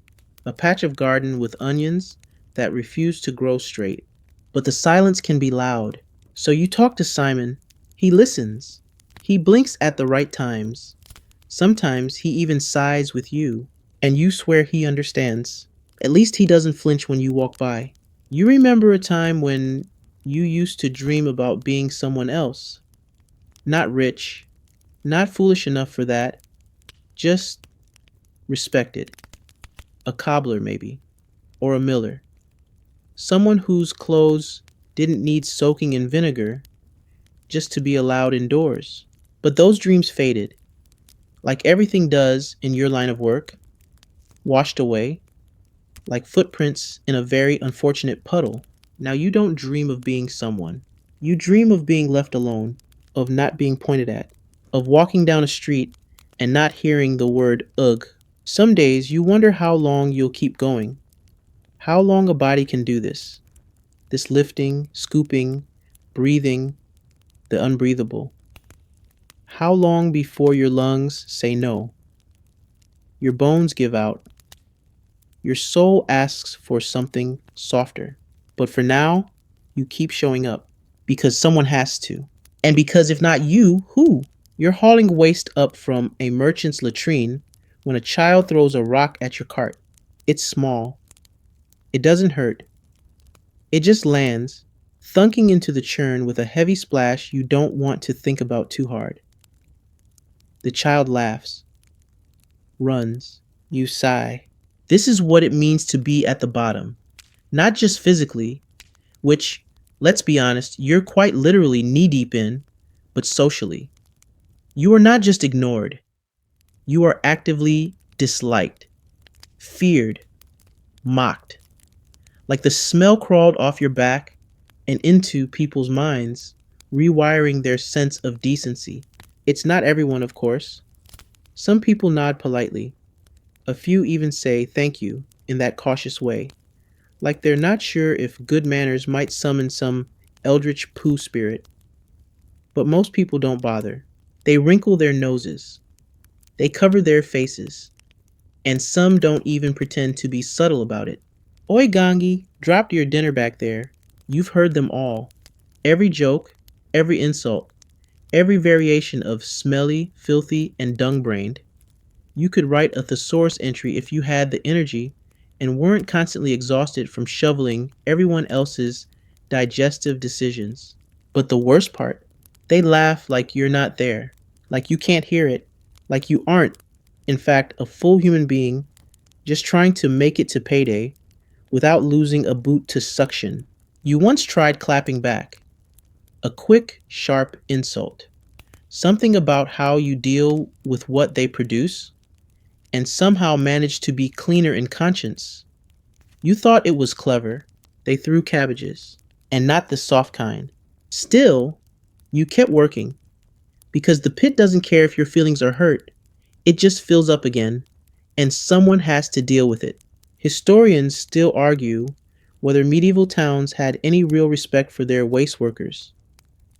a patch of garden with onions that refuse to grow straight. But the silence can be loud. So you talk to Simon. He listens. He blinks at the right times. Sometimes he even sighs with you, and you swear he understands. At least he doesn't flinch when you walk by. You remember a time when you used to dream about being someone else. Not rich, not foolish enough for that, just respected. A cobbler, maybe, or a miller. Someone whose clothes didn't need soaking in vinegar just to be allowed indoors. But those dreams faded, like everything does in your line of work, washed away, like footprints in a very unfortunate puddle. Now you don't dream of being someone. You dream of being left alone, of not being pointed at, of walking down a street and not hearing the word ugh. Some days you wonder how long you'll keep going, how long a body can do this. This lifting, scooping, breathing, the unbreathable. How long before your lungs say no? Your bones give out. Your soul asks for something softer. But for now, you keep showing up because someone has to. And because if not you, who? You're hauling waste up from a merchant's latrine when a child throws a rock at your cart. It's small. It doesn't hurt. It just lands, thunking into the churn with a heavy splash you don't want to think about too hard. The child laughs, runs. You sigh. This is what it means to be at the bottom. Not just physically, which, let's be honest, you're quite literally knee deep in, but socially. You are not just ignored. You are actively disliked, feared, mocked. Like the smell crawled off your back and into people's minds, rewiring their sense of decency. It's not everyone, of course. Some people nod politely. A few even say thank you in that cautious way, like they're not sure if good manners might summon some eldritch pooh spirit. But most people don't bother. They wrinkle their noses. They cover their faces. And some don't even pretend to be subtle about it. Oi, Gangi, drop your dinner back there. You've heard them all. Every joke, every insult, every variation of smelly, filthy, and dung-brained. You could write a thesaurus entry if you had the energy and weren't constantly exhausted from shoveling everyone else's digestive decisions. But the worst part, they laugh like you're not there, like you can't hear it, like you aren't, in fact, a full human being just trying to make it to payday without losing a boot to suction. You once tried clapping back. A quick, sharp insult. Something about how you deal with what they produce, and somehow managed to be cleaner in conscience. You thought it was clever. They threw cabbages, and not the soft kind. Still, you kept working, because the pit doesn't care if your feelings are hurt. It just fills up again, and someone has to deal with it. Historians still argue whether medieval towns had any real respect for their waste workers.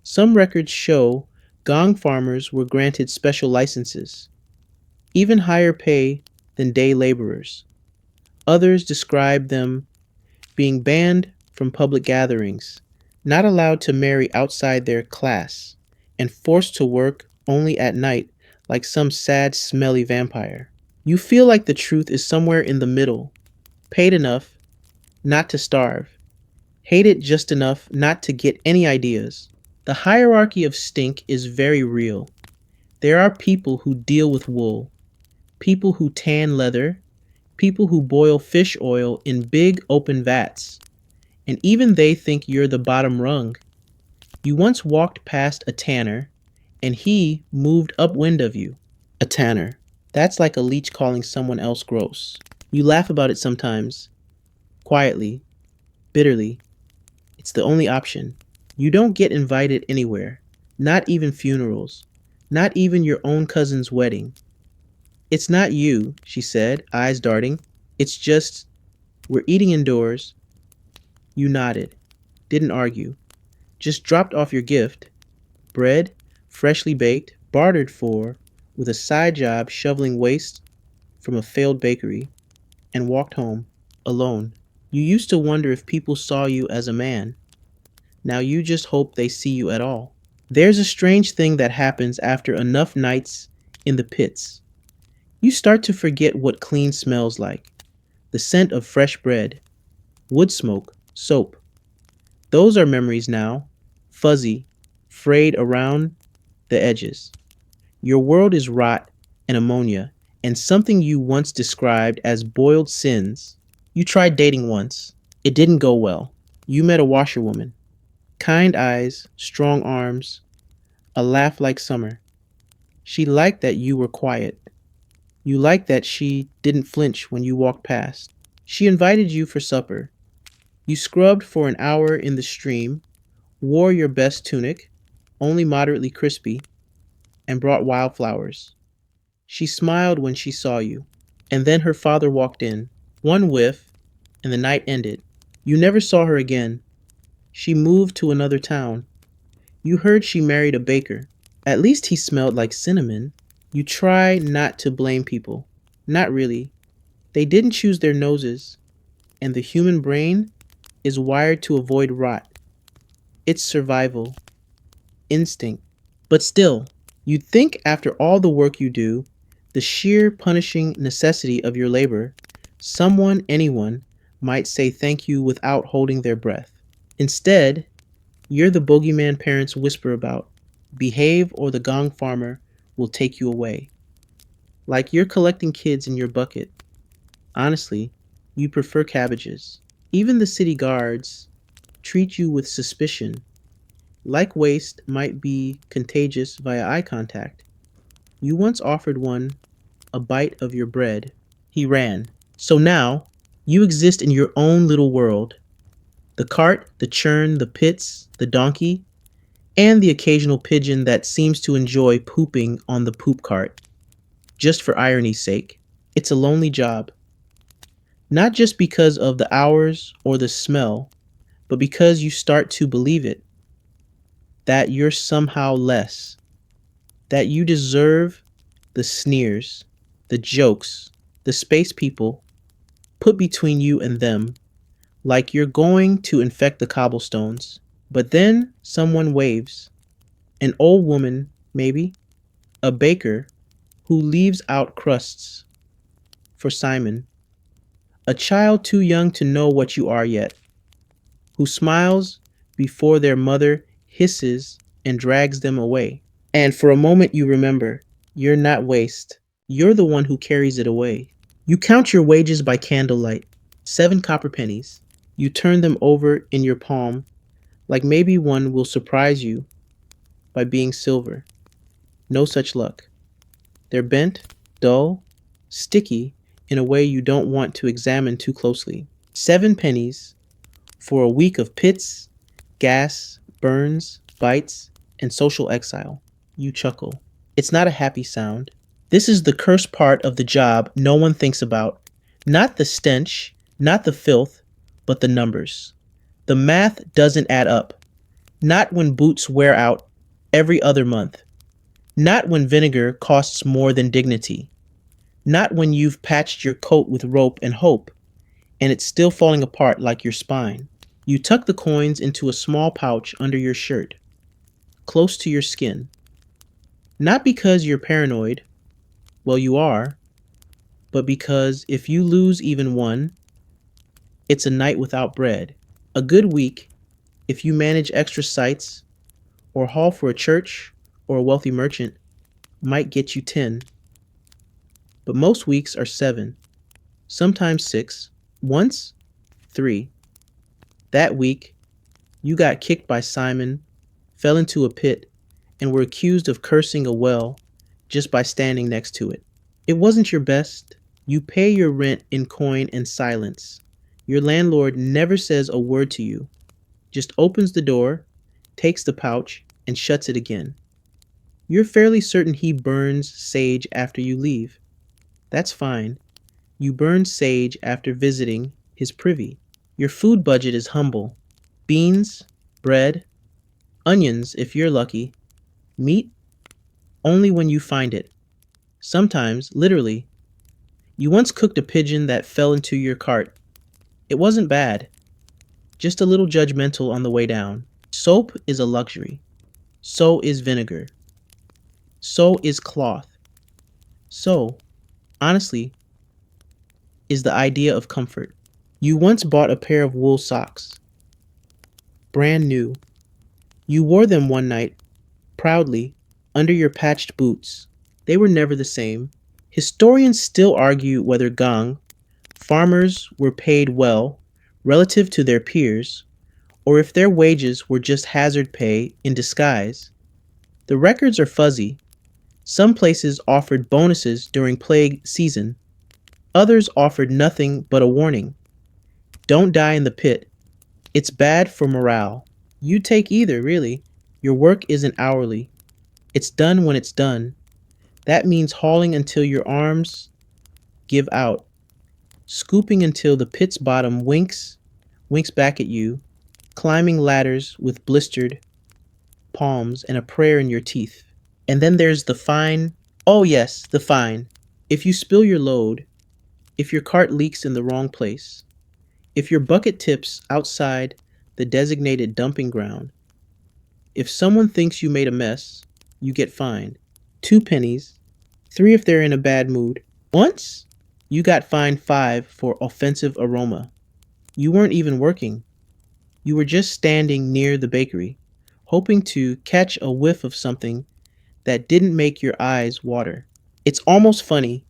Some records show Gong farmers were granted special licenses, even higher pay than day laborers. Others describe them being banned from public gatherings, not allowed to marry outside their class, and forced to work only at night like some sad, smelly vampire. You feel like the truth is somewhere in the middle, paid enough not to starve, hated just enough not to get any ideas. The hierarchy of stink is very real. There are people who deal with wool, people who tan leather, people who boil fish oil in big open vats, and even they think you're the bottom rung. You once walked past a tanner, and he moved upwind of you. A tanner. That's like a leech calling someone else gross. You laugh about it sometimes, quietly, bitterly. It's the only option. You don't get invited anywhere, not even funerals, not even your own cousin's wedding. It's not you, she said, eyes darting. It's just, we're eating indoors. You nodded, didn't argue, just dropped off your gift. Bread, freshly baked, bartered for, with a side job shoveling waste from a failed bakery, and walked home, alone. You used to wonder if people saw you as a man. Now you just hope they see you at all. There's a strange thing that happens after enough nights in the pits. You start to forget what clean smells like. The scent of fresh bread, wood smoke, soap. Those are memories now, fuzzy, frayed around the edges. Your world is rot and ammonia, and something you once described as boiled sins. You tried dating once. It didn't go well. You met a washerwoman. Kind eyes, strong arms, a laugh like summer. She liked that you were quiet. You liked that she didn't flinch when you walked past. She invited you for supper. You scrubbed for an hour in the stream, wore your best tunic, only moderately crispy, and brought wildflowers. She smiled when she saw you, and then her father walked in. One whiff, and the night ended. You never saw her again. She moved to another town. You heard she married a baker. At least he smelled like cinnamon. You try not to blame people. Not really. They didn't choose their noses, and the human brain is wired to avoid rot. It's survival, instinct. But still, you'd think after all the work you do, the sheer punishing necessity of your labor, someone, anyone, might say thank you without holding their breath. Instead, you're the bogeyman parents whisper about. Behave or the Gong farmer will take you away. Like you're collecting kids in your bucket. Honestly, you prefer cabbages. Even the city guards treat you with suspicion. Like waste might be contagious via eye contact. You once offered one a bite of your bread. He ran. So now, you exist in your own little world. The cart, the churn, the pits, the donkey, and the occasional pigeon that seems to enjoy pooping on the poop cart. Just for irony's sake. It's a lonely job. Not just because of the hours or the smell, but because you start to believe it. That you're somehow less. That you deserve the sneers, the jokes, the space people put between you and them, like you're going to infect the cobblestones. But then someone waves. An old woman, maybe, a baker who leaves out crusts for Simon, a child too young to know what you are yet, who smiles before their mother hisses and drags them away. And for a moment you remember, you're not waste. You're the one who carries it away. You count your wages by candlelight, 7 copper pennies. You turn them over in your palm, like maybe one will surprise you by being silver. No such luck. They're bent, dull, sticky in a way you don't want to examine too closely. 7 pennies for a week of pits, gas, burns, bites, and social exile. You chuckle. It's not a happy sound. This is the cursed part of the job no one thinks about. Not the stench, not the filth, but the numbers. The math doesn't add up. Not when boots wear out every other month. Not when vinegar costs more than dignity. Not when you've patched your coat with rope and hope, and it's still falling apart like your spine. You tuck the coins into a small pouch under your shirt, close to your skin. Not because you're paranoid, well, you are, but because if you lose even one, it's a night without bread. A good week, if you manage extra sites or haul for a church or a wealthy merchant, might get you 10. But most weeks are 7, sometimes 6, once 3. That week, you got kicked by Simon, fell into a pit, and were accused of cursing a well just by standing next to it. It wasn't your best. You pay your rent in coin and silence. Your landlord never says a word to you, just opens the door, takes the pouch, and shuts it again. You're fairly certain he burns sage after you leave. That's fine. You burn sage after visiting his privy. Your food budget is humble: beans, bread, onions if you're lucky, meat only when you find it. Sometimes, literally. You once cooked a pigeon that fell into your cart. It wasn't bad, just a little judgmental on the way down. Soap is a luxury. So is vinegar. So is cloth. So, honestly, is the idea of comfort. You once bought a pair of wool socks, brand new. You wore them one night, proudly, under your patched boots. They were never the same. Historians still argue whether Gong, farmers, were paid well relative to their peers, or if their wages were just hazard pay in disguise. The records are fuzzy. Some places offered bonuses during plague season. Others offered nothing but a warning. Don't die in the pit. It's bad for morale. You take either, really. Your work isn't hourly. It's done when it's done. That means hauling until your arms give out, scooping until the pit's bottom winks back at you, climbing ladders with blistered palms and a prayer in your teeth. And then there's the fine. Oh, yes, the fine. If you spill your load, if your cart leaks in the wrong place, if your bucket tips outside the designated dumping ground, if someone thinks you made a mess, you get fined. 2 pennies, 3 if they're in a bad mood. Once, you got fined 5 for offensive aroma. You weren't even working. You were just standing near the bakery, hoping to catch a whiff of something that didn't make your eyes water. It's almost funny.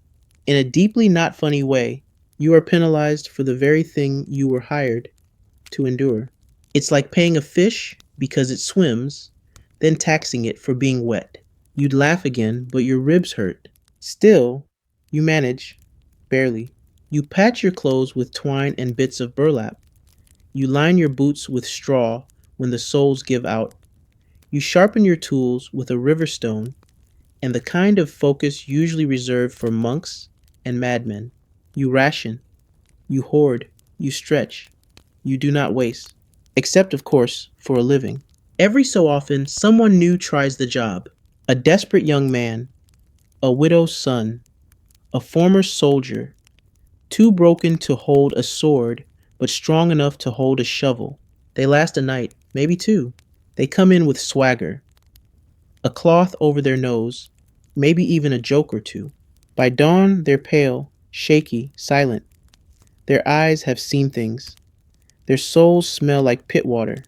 In a deeply not funny way, you are penalized for the very thing you were hired to endure. It's like paying a fish because it swims, then taxing it for being wet. You'd laugh again, but your ribs hurt. Still, you manage, barely. You patch your clothes with twine and bits of burlap. You line your boots with straw when the soles give out. You sharpen your tools with a river stone and the kind of focus usually reserved for monks and madmen. You ration, you hoard, you stretch, you do not waste, except, of course, for a living. Every so often, someone new tries the job. A desperate young man, a widow's son, a former soldier, too broken to hold a sword, but strong enough to hold a shovel. They last a night, maybe 2. They come in with swagger, a cloth over their nose, maybe even a joke or 2. By dawn, they're pale, shaky, silent. Their eyes have seen things. Their souls smell like pit water.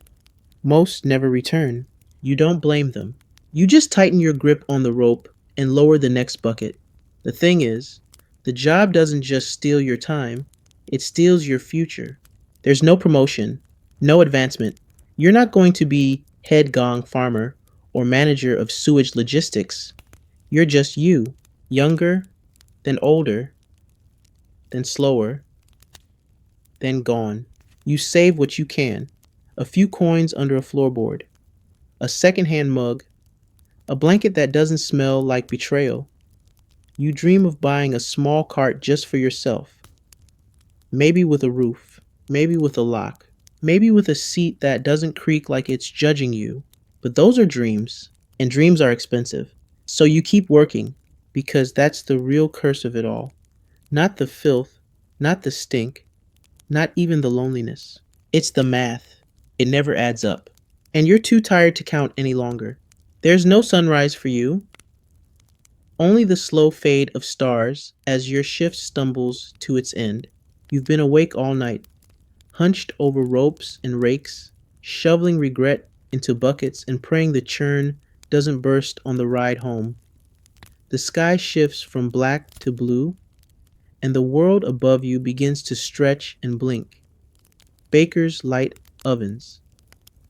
Most never return. You don't blame them. You just tighten your grip on the rope and lower the next bucket. The thing is, the job doesn't just steal your time, it steals your future. There's no promotion, no advancement. You're not going to be head Gong farmer or manager of sewage logistics. You're just you, younger, then older, then slower, then gone. You save what you can. A few coins under a floorboard, a secondhand mug, a blanket that doesn't smell like betrayal. You dream of buying a small cart just for yourself. Maybe with a roof, maybe with a lock, maybe with a seat that doesn't creak like it's judging you. But those are dreams, and dreams are expensive. So you keep working, because that's the real curse of it all. Not the filth, not the stink, not even the loneliness. It's the math. It never adds up. And you're too tired to count any longer. There's no sunrise for you, only the slow fade of stars as your shift stumbles to its end. You've been awake all night, hunched over ropes and rakes, shoveling regret into buckets and praying the churn doesn't burst on the ride home. The sky shifts from black to blue, and the world above you begins to stretch and blink. Bakers light ovens,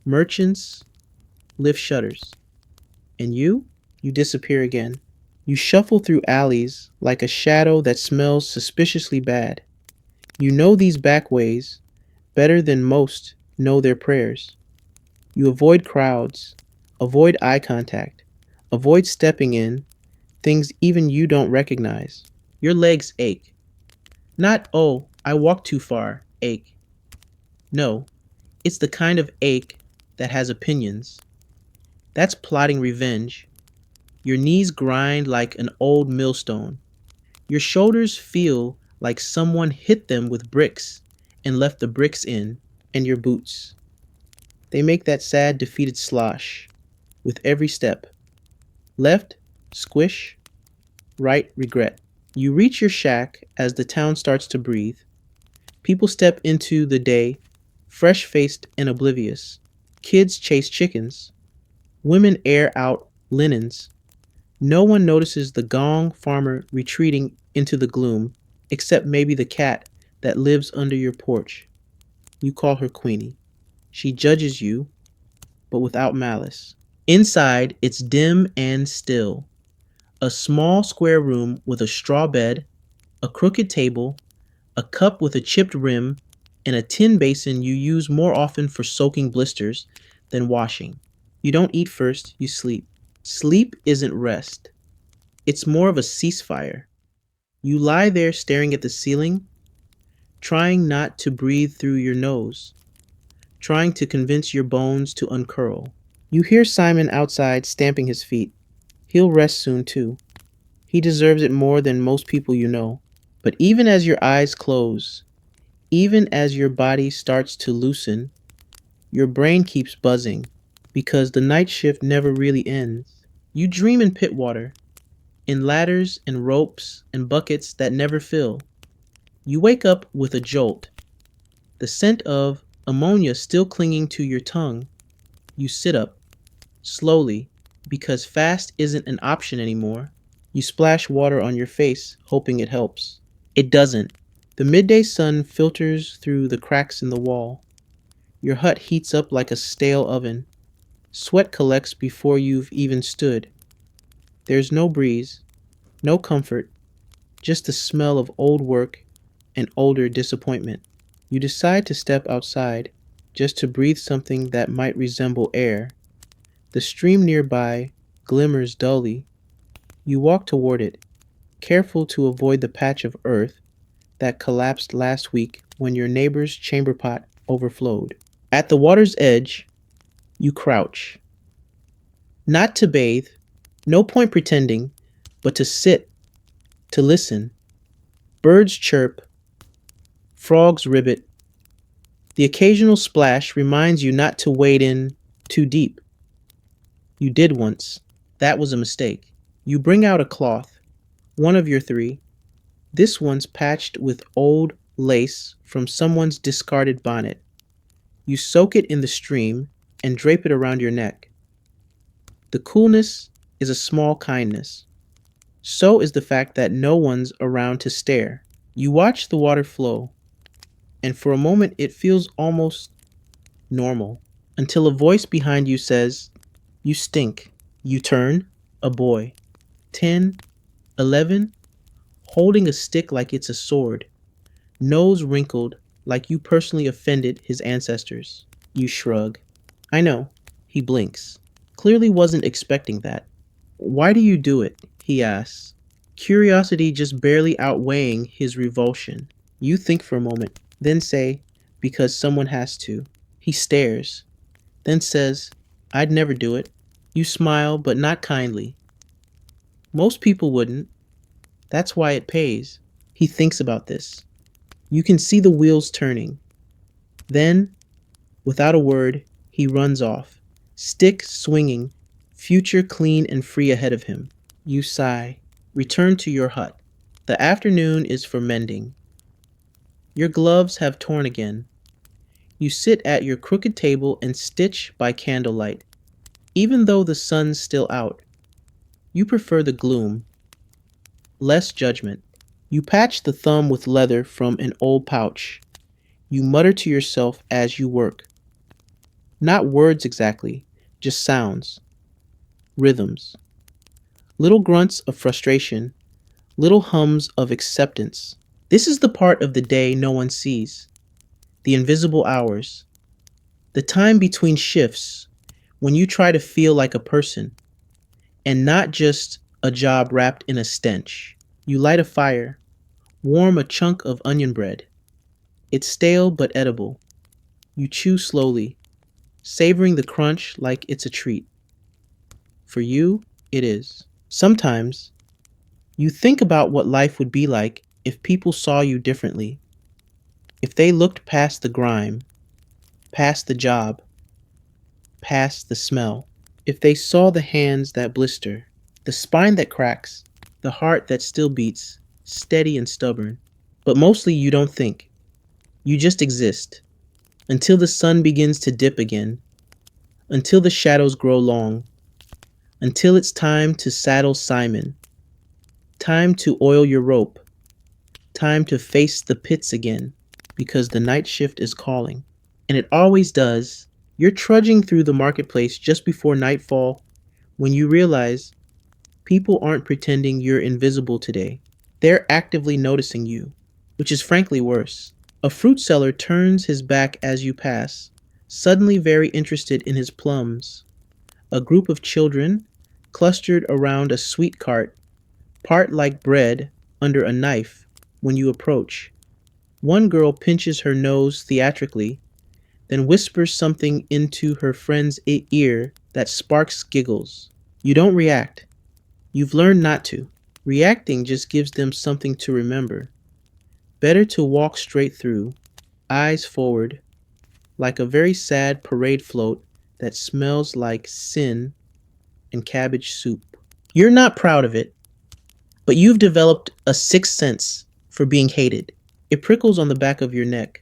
merchants lift shutters, and you disappear again. You shuffle through alleys like a shadow that smells suspiciously bad. You know these back ways better than most know their prayers. You avoid crowds, avoid eye contact, avoid stepping in things even you don't recognize. Your legs ache. Not, oh, I walked too far, ache. No, it's the kind of ache that has opinions. That's plotting revenge. Your knees grind like an old millstone. Your shoulders feel like someone hit them with bricks and left the bricks in, and your boots. They make that sad, defeated slosh with every step. Left, squish, right, regret. You reach your shack as the town starts to breathe. People step into the day, fresh faced and oblivious. Kids chase chickens. Women air out linens. No one notices the Gong farmer retreating into the gloom, except maybe the cat that lives under your porch. You call her Queenie. She judges you, but without malice. Inside, it's dim and still. A small square room with a straw bed, a crooked table, a cup with a chipped rim, and a tin basin you use more often for soaking blisters than washing. You don't eat first, you sleep. Sleep isn't rest. It's more of a ceasefire. You lie there staring at the ceiling, trying not to breathe through your nose, trying to convince your bones to uncurl. You hear Simon outside stamping his feet. He'll rest soon, too. He deserves it more than most people you know. But even as your eyes close, even as your body starts to loosen, your brain keeps buzzing because the night shift never really ends. You dream in pit water, in ladders and ropes and buckets that never fill. You wake up with a jolt, the scent of ammonia still clinging to your tongue. You sit up, slowly, because fast isn't an option anymore. You splash water on your face, hoping it helps. It doesn't. The midday sun filters through the cracks in the wall. Your hut heats up like a stale oven. Sweat collects before you've even stood. There's no breeze, no comfort, just the smell of old work and older disappointment. You decide to step outside, just to breathe something that might resemble air. The stream nearby glimmers dully. You walk toward it, careful to avoid the patch of earth that collapsed last week when your neighbor's chamber pot overflowed. At the water's edge, you crouch. Not to bathe, no point pretending, but to sit, to listen. Birds chirp, frogs ribbit. The occasional splash reminds you not to wade in too deep. You did once. That was a mistake. You bring out a cloth, one of your three. This one's patched with old lace from someone's discarded bonnet. You soak it in the stream and drape it around your neck. The coolness is a small kindness. So is the fact that no one's around to stare. You watch the water flow, and for a moment it feels almost normal, until a voice behind you says, "You stink." You turn, a boy, 10, 11, holding a stick like it's a sword, nose wrinkled like you personally offended his ancestors. You shrug. I know. He blinks. Clearly wasn't expecting that. Why do you do it? He asks, curiosity just barely outweighing his revulsion. You think for a moment, then say, because someone has to. He stares, then says, I'd never do it. You smile, but not kindly. Most people wouldn't. That's why it pays. He thinks about this. You can see the wheels turning. Then, Without a word, he runs off, stick swinging, future clean and free ahead of him. You sigh, return to your hut. The afternoon is for mending. Your gloves have torn again. You sit at your crooked table and stitch by candlelight. Even though the sun's still out, you prefer the gloom, less judgment. You patch the thumb with leather from an old pouch. You mutter to yourself as you work. Not words exactly, just sounds, rhythms, little grunts of frustration, little hums of acceptance. This is the part of the day no one sees, the invisible hours, the time between shifts when you try to feel like a person and not just a job wrapped in a stench. You light a fire, warm a chunk of onion bread. It's stale but edible. You chew slowly, savoring the crunch like it's a treat. For you, it is. Sometimes, you think about what life would be like if people saw you differently, if they looked past the grime, past the job, past the smell, if they saw the hands that blister, the spine that cracks, the heart that still beats, steady and stubborn. But mostly you don't think. You just exist until the sun begins to dip again, until the shadows grow long, until it's time to saddle Simon, time to oil your rope, time to face the pits again, because the night shift is calling. And it always does. You're trudging through the marketplace just before nightfall when you realize people aren't pretending you're invisible today. They're actively noticing you, which is frankly worse. A fruit seller turns his back as you pass, suddenly very interested in his plums. A group of children, clustered around a sweet cart, part like bread under a knife when you approach. One girl pinches her nose theatrically, then whispers something into her friend's ear that sparks giggles. You don't react. You've learned not to. Reacting just gives them something to remember. Better to walk straight through, eyes forward, like a very sad parade float that smells like sin and cabbage soup. You're not proud of it, but you've developed a sixth sense for being hated. It prickles on the back of your neck,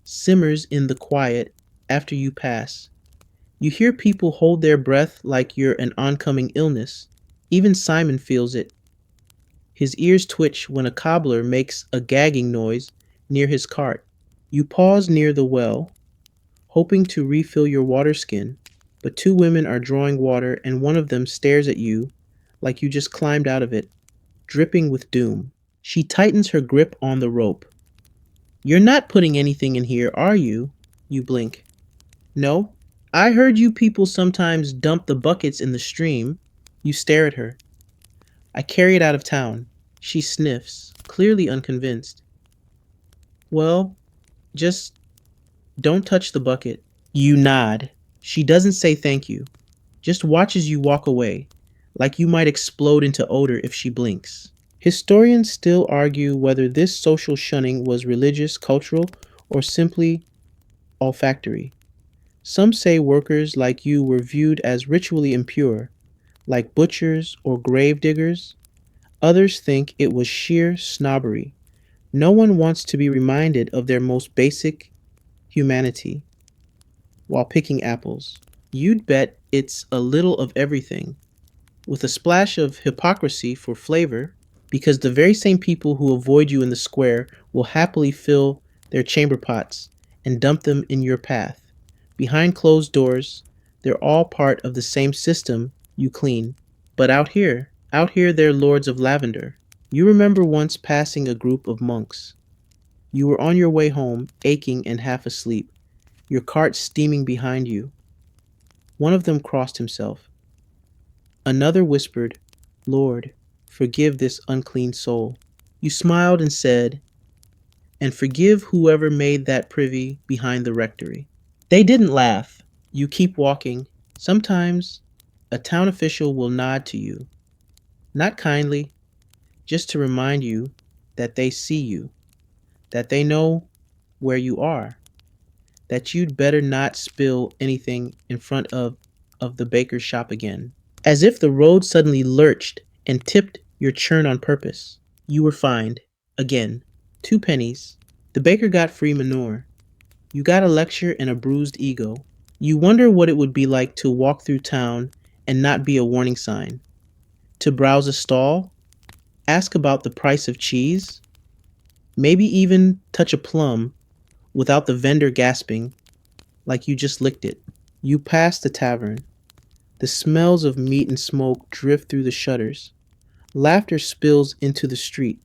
simmers in the quiet after you pass. You hear people hold their breath like you're an oncoming illness. Even Simon feels it. His ears twitch when a cobbler makes a gagging noise near his cart. You pause near the well, hoping to refill your water skin, but two women are drawing water and one of them stares at you like you just climbed out of it, dripping with doom. She tightens her grip on the rope. You're not putting anything in here, are you? You blink. No. I heard you people sometimes dump the buckets in the stream. You stare at her. I carry it out of town. She sniffs, clearly unconvinced. Well, just don't touch the bucket. You nod. She doesn't say thank you, just watches you walk away, like you might explode into odor if she blinks. Historians still argue whether this social shunning was religious, cultural, or simply olfactory. Some say workers like you were viewed as ritually impure, like butchers or grave diggers. Others think it was sheer snobbery. No one wants to be reminded of their most basic humanity while picking apples. You'd bet it's a little of everything, with a splash of hypocrisy for flavor, because the very same people who avoid you in the square will happily fill their chamber pots and dump them in your path. Behind closed doors, they're all part of the same system you clean. But out here they're lords of lavender. You remember once passing a group of monks. You were on your way home, aching and half asleep, your cart steaming behind you. One of them crossed himself. Another whispered, Lord, forgive this unclean soul. You smiled and said, and forgive whoever made that privy behind the rectory. They didn't laugh. You keep walking. Sometimes a town official will nod to you, not kindly, just to remind you that they see you, that they know where you are, that you'd better not spill anything in front of the baker's shop again. As if the road suddenly lurched and tipped your churn on purpose. You were fined. Again. 2 pennies. The baker got free manure. You got a lecture and a bruised ego. You wonder what it would be like to walk through town and not be a warning sign. To browse a stall, ask about the price of cheese, maybe even touch a plum without the vendor gasping like you just licked it. You pass the tavern. The smells of meat and smoke drift through the shutters. Laughter spills into the street.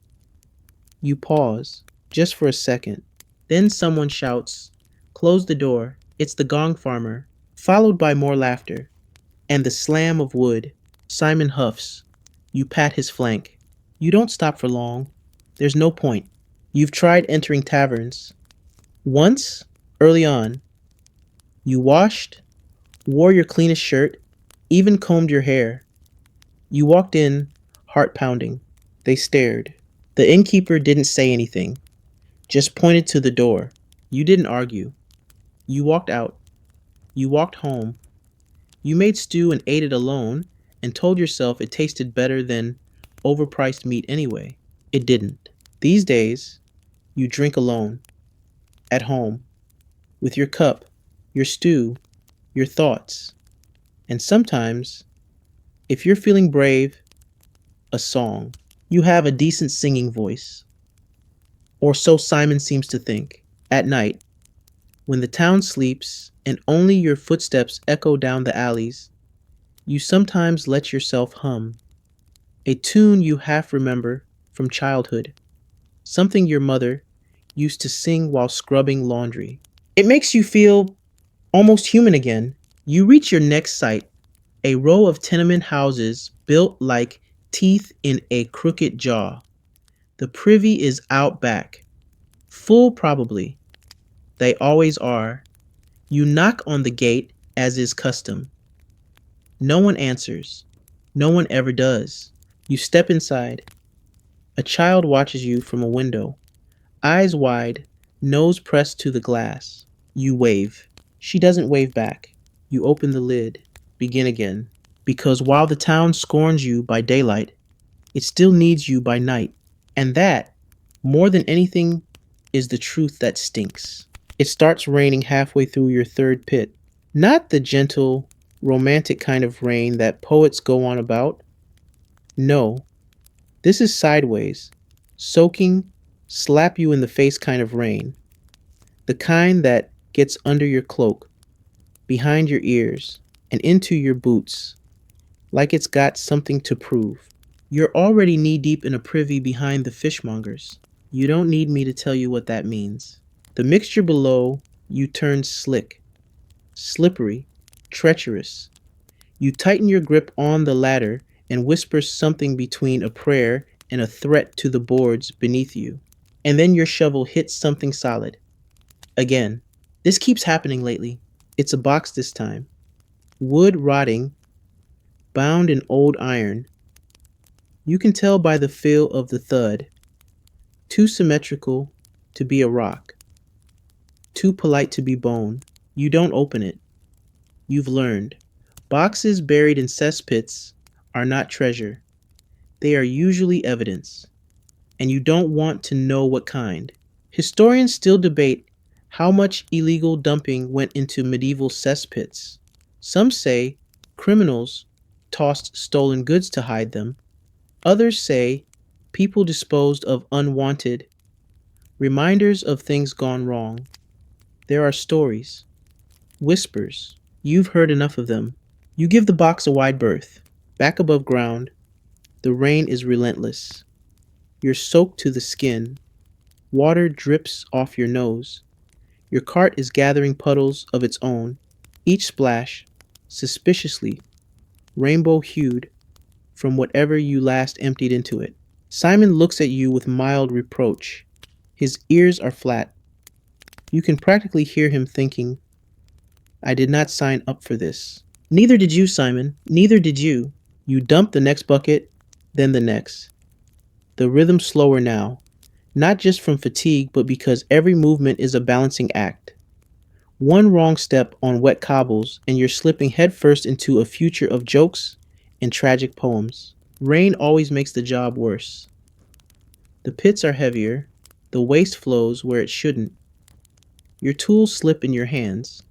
You pause, just for a second. Then someone shouts, "Close the door, it's the Gong farmer," followed by more laughter, and the slam of wood. Simon huffs. You pat his flank. You don't stop for long. There's no point. You've tried entering taverns. Once, early on, you washed, wore your cleanest shirt, even combed your hair. You walked in, heart pounding. They stared. The innkeeper didn't say anything, just pointed to the door. You didn't argue. You walked out. You walked home. You made stew and ate it alone and told yourself it tasted better than overpriced meat anyway. It didn't. These days, you drink alone, at home, with your cup, your stew, your thoughts, and sometimes, if you're feeling brave, a song. You have a decent singing voice. Or so Simon seems to think. At night, when the town sleeps and only your footsteps echo down the alleys, you sometimes let yourself hum. A tune you half remember from childhood. Something your mother used to sing while scrubbing laundry. It makes you feel almost human again. You reach your next site, a row of tenement houses built like teeth in a crooked jaw. The privy is out back. Full probably. They always are. You knock on the gate as is custom. No one answers. No one ever does. You step inside. A child watches you from a window. Eyes wide, nose pressed to the glass. You wave. She doesn't wave back. You open the lid. Begin again. Because while the town scorns you by daylight, it still needs you by night. And that, more than anything, is the truth that stinks. It starts raining halfway through your third pit. Not the gentle, romantic kind of rain that poets go on about. No, this is sideways, soaking, slap you in the face kind of rain. The kind that gets under your cloak, behind your ears, and into your boots, like it's got something to prove. You're already knee-deep in a privy behind the fishmongers. You don't need me to tell you what that means. The mixture below you turns slick, slippery, treacherous. You tighten your grip on the ladder and whisper something between a prayer and a threat to the boards beneath you. And then your shovel hits something solid. Again. This keeps happening lately. It's a box this time. Wood rotting, bound in old iron. You can tell by the feel of the thud. Too symmetrical to be a rock. Too polite to be bone. You don't open it. You've learned. Boxes buried in cesspits are not treasure. They are usually evidence. And you don't want to know what kind. Historians still debate how much illegal dumping went into medieval cesspits. Some say criminals tossed stolen goods to hide them. Others say people disposed of unwanted reminders of things gone wrong. There are stories, whispers. You've heard enough of them. You give the box a wide berth. Back above ground, the rain is relentless. You're soaked to the skin. Water drips off your nose. Your cart is gathering puddles of its own, each splash, suspiciously, rainbow-hued from whatever you last emptied into it. Simon looks at you with mild reproach. His ears are flat. You can practically hear him thinking, "I did not sign up for this." Neither did you, Simon. Neither did you. You dump the next bucket, then the next. The rhythm slower now, not just from fatigue, but because every movement is a balancing act. One wrong step on wet cobbles, and you're slipping headfirst into a future of jokes and tragic poems. Rain always makes the job worse. The pits are heavier, the waste flows where it shouldn't, your tools slip in your hands.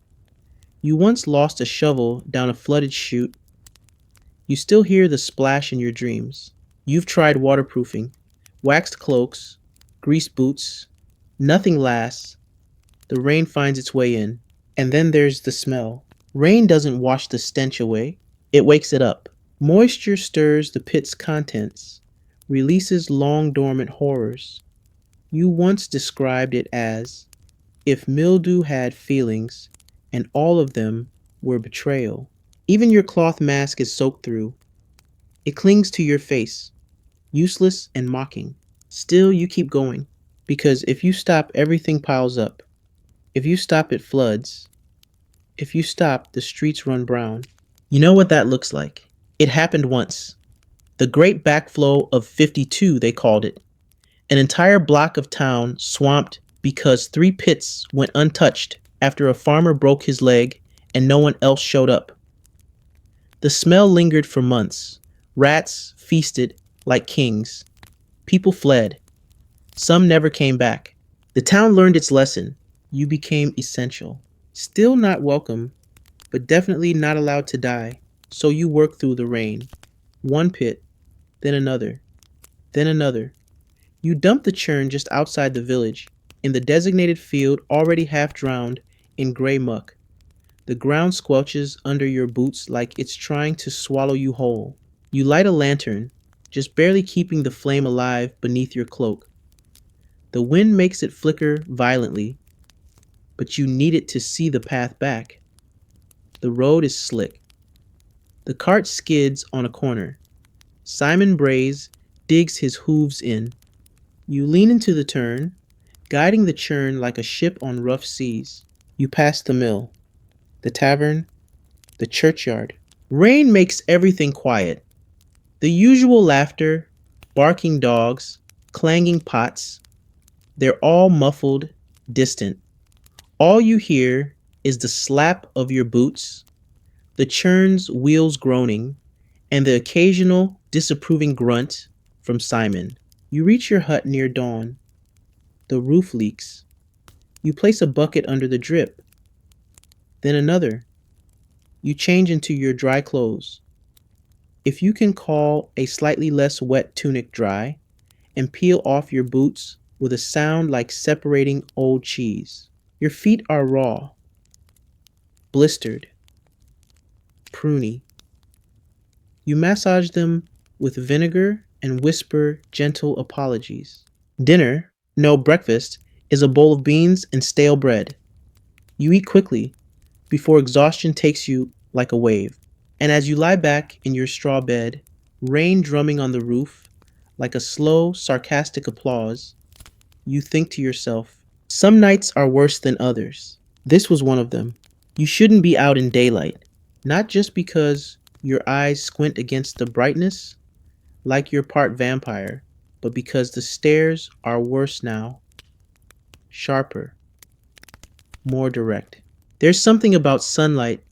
You once lost a shovel down a flooded chute. You still hear the splash in your dreams. You've tried waterproofing, waxed cloaks, greased boots. Nothing lasts. The rain finds its way in. And then there's the smell. Rain doesn't wash the stench away, it wakes it up. Moisture stirs the pit's contents, releases long dormant horrors. You once described it as if mildew had feelings, and all of them were betrayal. Even your cloth mask is soaked through. It clings to your face, useless and mocking. Still, you keep going, because if you stop, everything piles up. If you stop, it floods. If you stop, the streets run brown. You know what that looks like. It happened once. The Great Backflow of 52, they called it. An entire block of town swamped because 3 pits went untouched after a farmer broke his leg and no one else showed up. The smell lingered for months. Rats feasted like kings. People fled. Some never came back. The town learned its lesson. You became essential. Still not welcome, but definitely not allowed to die. So you work through the rain. One pit, then another, then another. You dump the churn just outside the village, in the designated field already half drowned in gray muck. The ground squelches under your boots like it's trying to swallow you whole. You light a lantern, just barely keeping the flame alive beneath your cloak. The wind makes it flicker violently, but you need it to see the path back. The road is slick. The cart skids on a corner. Simon Brays digs his hooves in. You lean into the turn, guiding the churn like a ship on rough seas. You pass the mill, the tavern, the churchyard. Rain makes everything quiet. The usual laughter, barking dogs, clanging pots, they're all muffled, distant. All you hear is the slap of your boots, the churn's wheels groaning, and the occasional disapproving grunt from Simon. You reach your hut near dawn. The roof leaks. You place a bucket under the drip. Then another. You change into your dry clothes. If you can call a slightly less wet tunic dry, and peel off your boots with a sound like separating old cheese. Your feet are raw, blistered, pruny. You massage them with vinegar and whisper gentle apologies. Dinner, no breakfast, is a bowl of beans and stale bread. You eat quickly before exhaustion takes you like a wave. And as you lie back in your straw bed, rain drumming on the roof, like a slow, sarcastic applause, you think to yourself, some nights are worse than others. This was one of them. You shouldn't be out in daylight, not just because your eyes squint against the brightness, like you're part vampire, but because the stairs are worse now, sharper, more direct. There's something about sunlight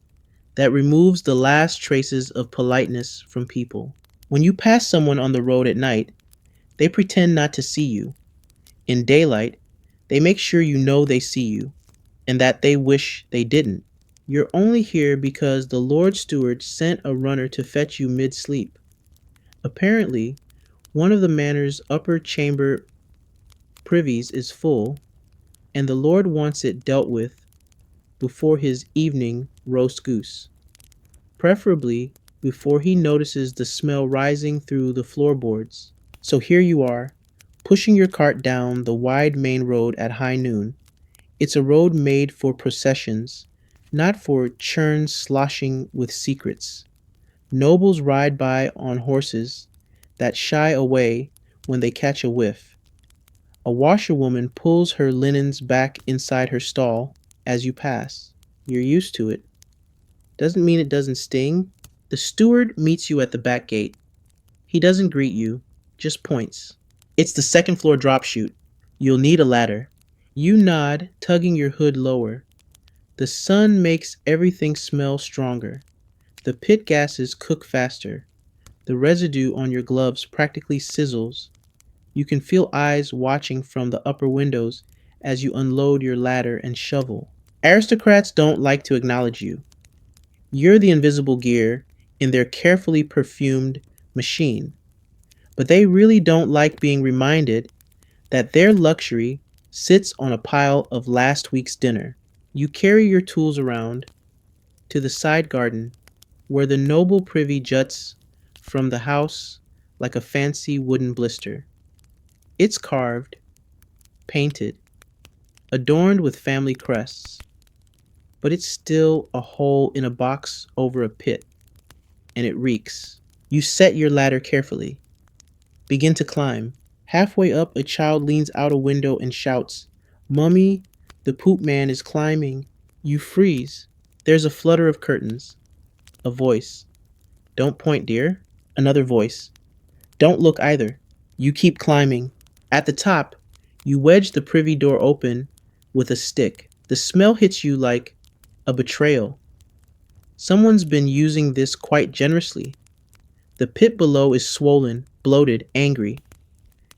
that removes the last traces of politeness from people. When you pass someone on the road at night, they pretend not to see you. In daylight, they make sure you know they see you, and that they wish they didn't. You're only here because the Lord Steward sent a runner to fetch you mid-sleep. Apparently, one of the manor's upper chamber privies is full, and the Lord wants it dealt with before his evening roast goose, preferably before he notices the smell rising through the floorboards. So here you are, pushing your cart down the wide main road at high noon. It's a road made for processions, not for churns sloshing with secrets. Nobles ride by on horses that shy away when they catch a whiff. A washerwoman pulls her linens back inside her stall as you pass. You're used to it. Doesn't mean it doesn't sting. The steward meets you at the back gate. He doesn't greet you, just points. It's the second floor drop chute. You'll need a ladder. You nod, tugging your hood lower. The sun makes everything smell stronger. The pit gases cook faster. The residue on your gloves practically sizzles. You can feel eyes watching from the upper windows as you unload your ladder and shovel. Aristocrats don't like to acknowledge you. You're the invisible gear in their carefully perfumed machine. But they really don't like being reminded that their luxury sits on a pile of last week's dinner. You carry your tools around to the side garden where the noble privy juts from the house like a fancy wooden blister. It's carved, painted, adorned with family crests, but it's still a hole in a box over a pit, and it reeks. You set your ladder carefully. Begin to climb. Halfway up, a child leans out a window and shouts, "Mummy, the poop man is climbing." You freeze. There's a flutter of curtains. A voice. "Don't point, dear." Another voice. "Don't look either." You keep climbing. At the top, you wedge the privy door open with a stick. The smell hits you like a betrayal. Someone's been using this quite generously. The pit below is swollen, bloated, angry.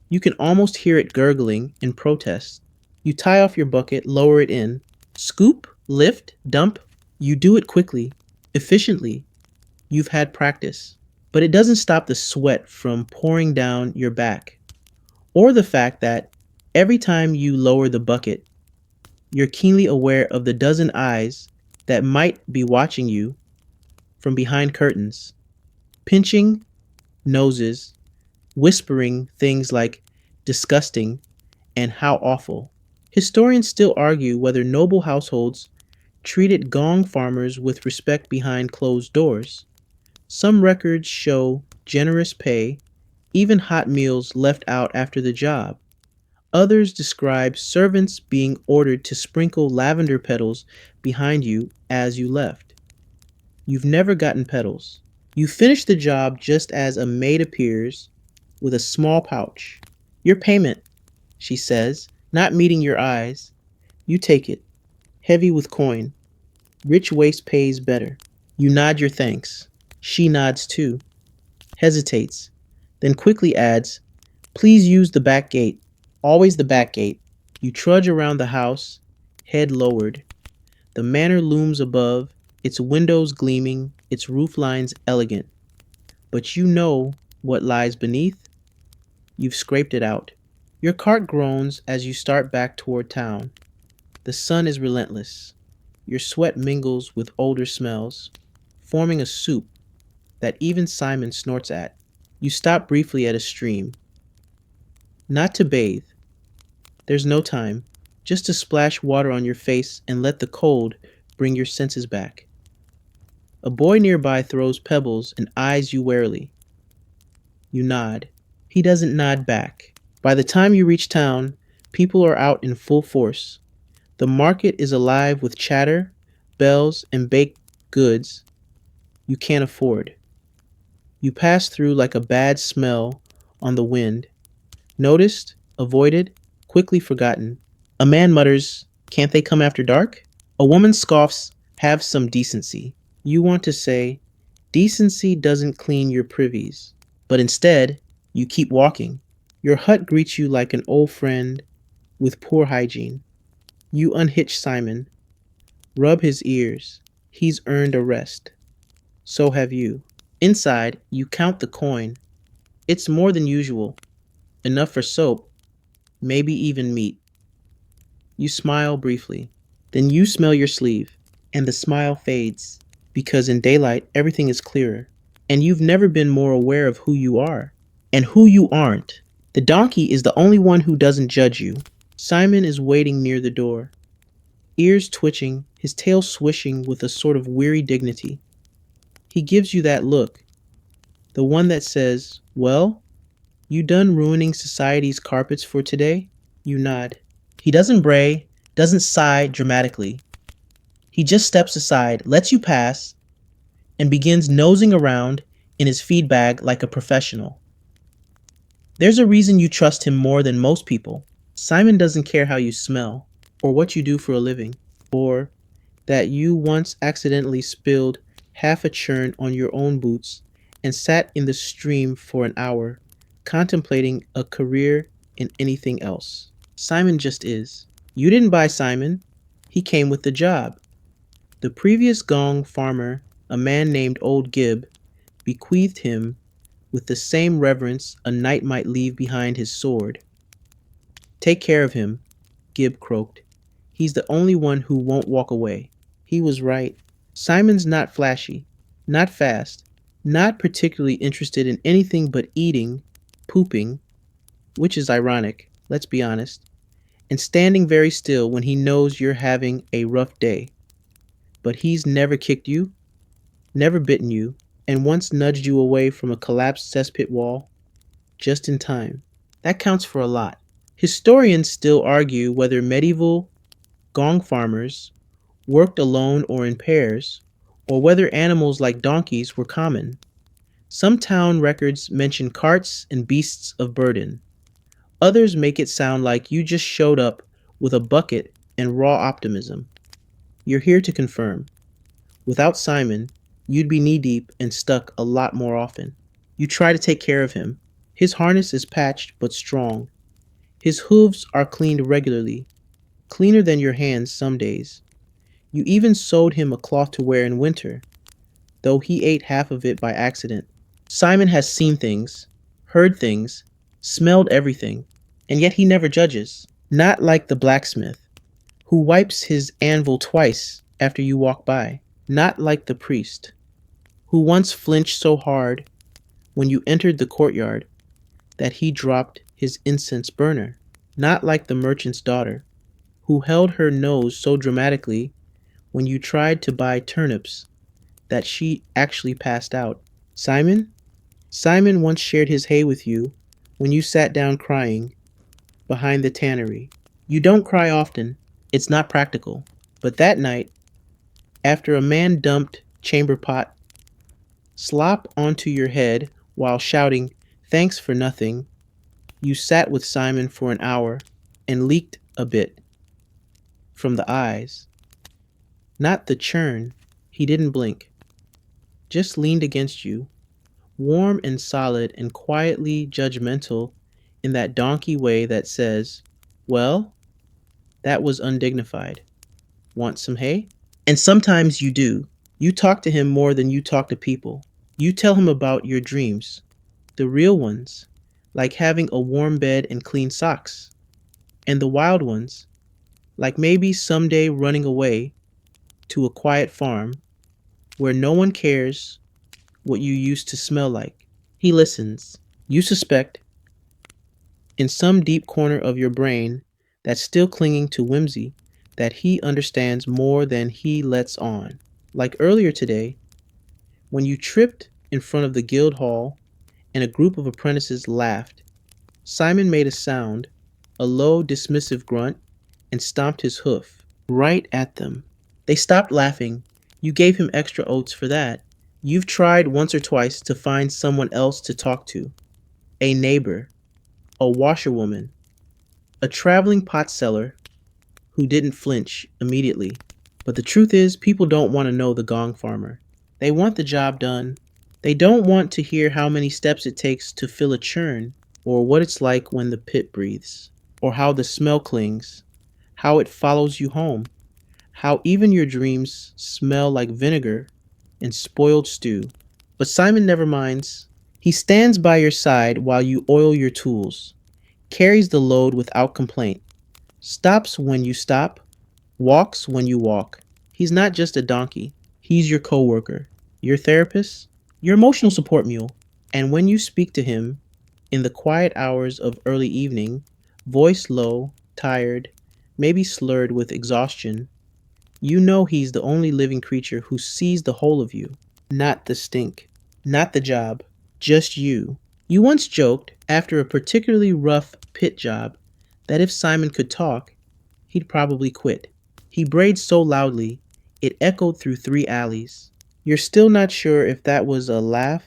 You can almost hear it gurgling in protest. You tie off your bucket, lower it in. Scoop, lift, dump. You do it quickly, efficiently. You've had practice. But it doesn't stop the sweat from pouring down your back, or the fact that every time you lower the bucket, you're keenly aware of the dozen eyes that might be watching you from behind curtains, pinching noses, whispering things like disgusting and how awful. Historians still argue whether noble households treated Gong farmers with respect behind closed doors. Some records show generous pay, even hot meals left out after the job. Others describe servants being ordered to sprinkle lavender petals behind you as you left. You've never gotten petals. You finish the job just as a maid appears with a small pouch. "Your payment," she says, not meeting your eyes. You take it, heavy with coin. Rich waste pays better. You nod your thanks. She nods too, hesitates, then quickly adds, "Please use the back gate." Always the back gate. You trudge around the house, head lowered. The manor looms above, its windows gleaming, its roof lines elegant. But you know what lies beneath? You've scraped it out. Your cart groans as you start back toward town. The sun is relentless. Your sweat mingles with older smells, forming a soup that even Simon snorts at. You stop briefly at a stream. Not to bathe. There's no time. Just to splash water on your face and let the cold bring your senses back. A boy nearby throws pebbles and eyes you warily. You nod. He doesn't nod back. By the time you reach town, people are out in full force. The market is alive with chatter, bells, and baked goods you can't afford. You pass through like a bad smell on the wind. Noticed, avoided, quickly forgotten. A man mutters, "Can't they come after dark?" A woman scoffs, "Have some decency." You want to say, "Decency doesn't clean your privies." But instead, you keep walking. Your hut greets you like an old friend with poor hygiene. You unhitch Simon, rub his ears. He's earned a rest. So have you. Inside, you count the coin. It's more than usual. Enough for soap, maybe even meat. You smile briefly. Then you smell your sleeve, and the smile fades, because in daylight everything is clearer, and you've never been more aware of who you are and who you aren't. The donkey is the only one who doesn't judge you. Simon is waiting near the door, ears twitching, his tail swishing with a sort of weary dignity. He gives you that look, the one that says, "Well, you done ruining society's carpets for today?" You nod. He doesn't bray, doesn't sigh dramatically. He just steps aside, lets you pass, and begins nosing around in his feed bag like a professional. There's a reason you trust him more than most people. Simon doesn't care how you smell, or what you do for a living, or that you once accidentally spilled half a churn on your own boots and sat in the stream for an hour, contemplating a career in anything else. Simon just is. You didn't buy Simon, he came with the job. The previous Gong farmer, a man named Old Gib, bequeathed him with the same reverence a knight might leave behind his sword. Take care of him, Gib croaked. He's the only one who won't walk away. He was right. Simon's not flashy, not fast, not particularly interested in anything but eating, pooping, which is ironic, let's be honest, and standing very still when he knows you're having a rough day. But he's never kicked you, never bitten you, and once nudged you away from a collapsed cesspit wall, just in time. That counts for a lot. Historians still argue whether medieval Gong farmers worked alone or in pairs, or whether animals like donkeys were common. Some town records mention carts and beasts of burden. Others make it sound like you just showed up with a bucket and raw optimism. You're here to confirm. Without Simon, you'd be knee deep and stuck a lot more often. You try to take care of him. His harness is patched but strong. His hooves are cleaned regularly, cleaner than your hands some days. You even sewed him a cloth to wear in winter, though he ate half of it by accident. Simon has seen things, heard things, smelled everything, and yet he never judges. Not like the blacksmith, who wipes his anvil twice after you walk by. Not like the priest, who once flinched so hard when you entered the courtyard that he dropped his incense burner. Not like the merchant's daughter, who held her nose so dramatically when you tried to buy turnips that she actually passed out. Simon? Simon once shared his hay with you when you sat down crying behind the tannery. You don't cry often, it's not practical. But that night, after a man dumped chamber pot slop onto your head while shouting, "Thanks for nothing," you sat with Simon for an hour and leaked a bit from the eyes. Not the churn, he didn't blink, just leaned against you, warm and solid and quietly judgmental in that donkey way that says, "Well, that was undignified. Want some hay?" And sometimes you do. You talk to him more than you talk to people. You tell him about your dreams, the real ones, like having a warm bed and clean socks, and the wild ones, like maybe someday running away to a quiet farm where no one cares what you used to smell like. He listens. You suspect, in some deep corner of your brain that's still clinging to whimsy, that he understands more than he lets on. Like earlier today, when you tripped in front of the guild hall and a group of apprentices laughed. Simon made a sound, a low, dismissive grunt, and stomped his hoof right at them. They stopped laughing. You gave him extra oats for that. You've tried once or twice to find someone else to talk to. A neighbor, a washerwoman, a traveling pot seller who didn't flinch immediately. But the truth is, people don't want to know the Gong farmer. They want the job done. They don't want to hear how many steps it takes to fill a churn, or what it's like when the pit breathes, or how the smell clings, how it follows you home, how even your dreams smell like vinegar and spoiled stew. But Simon never minds. He stands by your side while you oil your tools, carries the load without complaint, stops when you stop, walks when you walk. He's not just a donkey. He's your coworker, your therapist, your emotional support mule. And when you speak to him in the quiet hours of early evening, voice low, tired, maybe slurred with exhaustion, you know he's the only living creature who sees the whole of you, not the stink, not the job, just you. You once joked, after a particularly rough pit job, that if Simon could talk, he'd probably quit. He brayed so loudly, it echoed through 3 alleys. You're still not sure if that was a laugh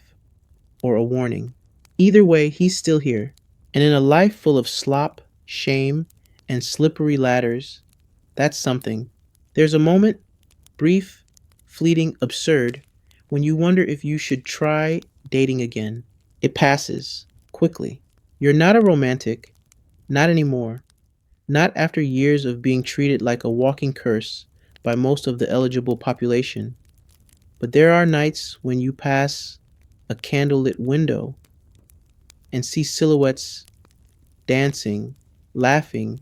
or a warning. Either way, he's still here. And in a life full of slop, shame, and slippery ladders, that's something. There's a moment, Brief, fleeting, absurd, when you wonder if you should try dating again. It passes, quickly. You're not a romantic, not anymore. Not after years of being treated like a walking curse by most of the eligible population. But there are nights when you pass a candlelit window and see silhouettes dancing, laughing,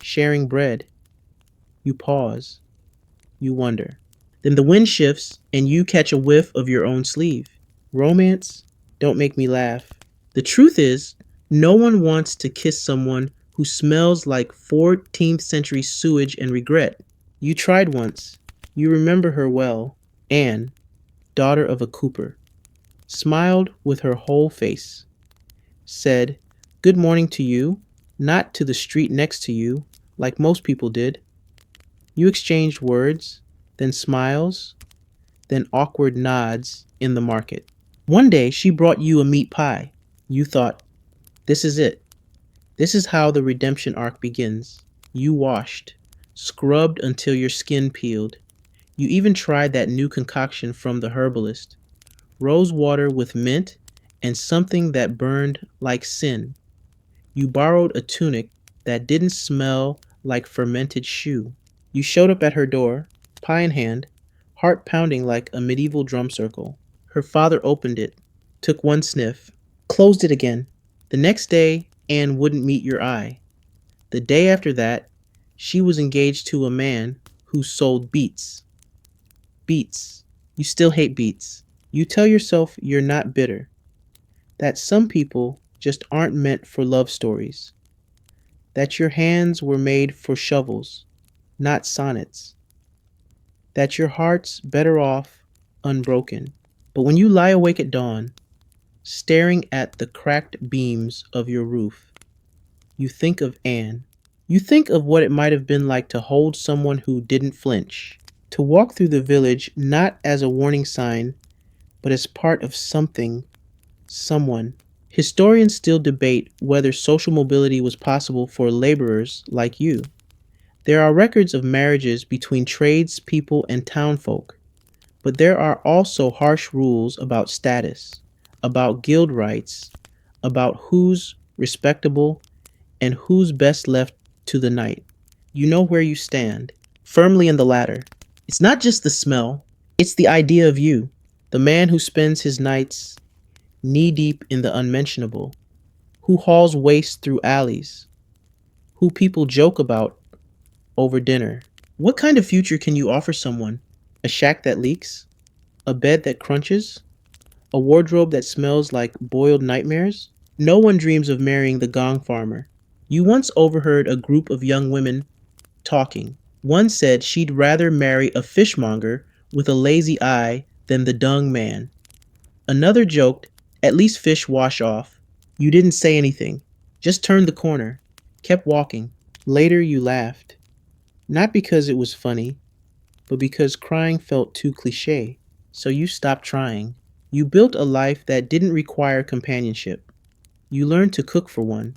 sharing bread. You pause. You wonder. Then the wind shifts and you catch a whiff of your own sleeve. Romance? Don't make me laugh. The truth is, no one wants to kiss someone who smells like 14th century sewage and regret. You tried once. You remember her well. Anne, daughter of a cooper, smiled with her whole face, said, "Good morning to you," not to the street next to you, like most people did. You exchanged words, then smiles, then awkward nods in the market. One day she brought you a meat pie. You thought, this is it. This is how the redemption arc begins. You washed, scrubbed until your skin peeled. You even tried that new concoction from the herbalist. Rose water with mint and something that burned like sin. You borrowed a tunic that didn't smell like fermented shoe. You showed up at her door, pie in hand, heart pounding like a medieval drum circle. Her father opened it, took one sniff, closed it again. The next day, Anne wouldn't meet your eye. The day after that, she was engaged to a man who sold beets. Beets. You still hate beets. You tell yourself you're not bitter, that some people just aren't meant for love stories, that your hands were made for shovels, not sonnets, that your heart's better off unbroken. But when you lie awake at dawn, staring at the cracked beams of your roof, you think of Anne. You think of what it might have been like to hold someone who didn't flinch, to walk through the village not as a warning sign, but as part of something, someone. Historians still debate whether social mobility was possible for laborers like you. There are records of marriages between tradespeople and townfolk, but there are also harsh rules about status, about guild rights, about who's respectable and who's best left to the night. You know where you stand, firmly in the latter. It's not just the smell, it's the idea of you, the man who spends his nights knee-deep in the unmentionable, who hauls waste through alleys, who people joke about over dinner. What kind of future can you offer someone? A shack that leaks? A bed that crunches? A wardrobe that smells like boiled nightmares? No one dreams of marrying the Gong farmer. You once overheard a group of young women talking. One said she'd rather marry a fishmonger with a lazy eye than the dung man. Another joked, "At least fish wash off." You didn't say anything, just turned the corner, kept walking. Later you laughed. Not because it was funny, but because crying felt too cliche. So you stopped trying. You built a life that didn't require companionship. You learned to cook for one,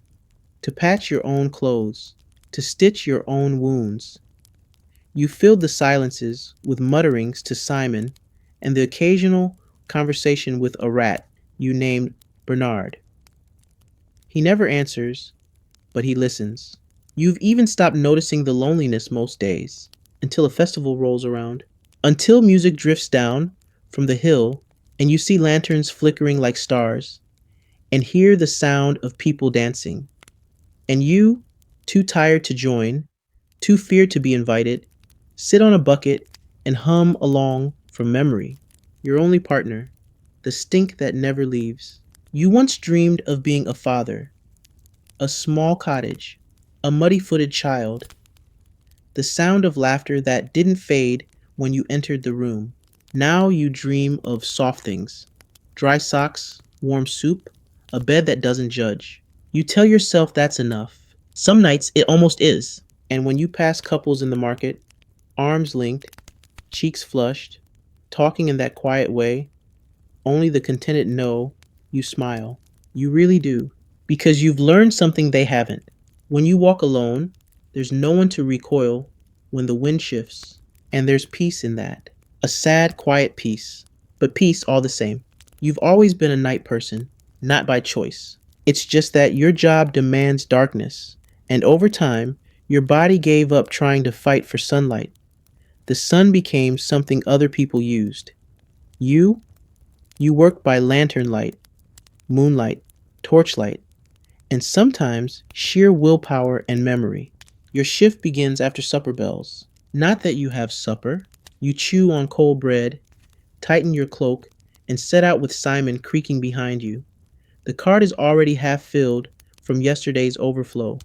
to patch your own clothes, to stitch your own wounds. You filled the silences with mutterings to Simon and the occasional conversation with a rat you named Bernard. He never answers, but he listens. You've even stopped noticing the loneliness most days, until a festival rolls around, until music drifts down from the hill and you see lanterns flickering like stars and hear the sound of people dancing. And you, too tired to join, too feared to be invited, sit on a bucket and hum along from memory, your only partner, the stink that never leaves. You once dreamed of being a father, a small cottage, a muddy-footed child, the sound of laughter that didn't fade when you entered the room. Now you dream of soft things, dry socks, warm soup, a bed that doesn't judge. You tell yourself that's enough. Some nights it almost is. And when you pass couples in the market, arms linked, cheeks flushed, talking in that quiet way, only the contented know, you smile. You really do. Because you've learned something they haven't. When you walk alone, there's no one to recoil when the wind shifts. And there's peace in that. A sad, quiet peace, but peace all the same. You've always been a night person, not by choice. It's just that your job demands darkness, and over time, your body gave up trying to fight for sunlight. The sun became something other people used. You? You work by lantern light, moonlight, torchlight, and sometimes sheer willpower and memory. Your shift begins after supper bells. Not that you have supper. You chew on cold bread, tighten your cloak, and set out with Simon creaking behind you. The cart is already half filled from yesterday's overflow.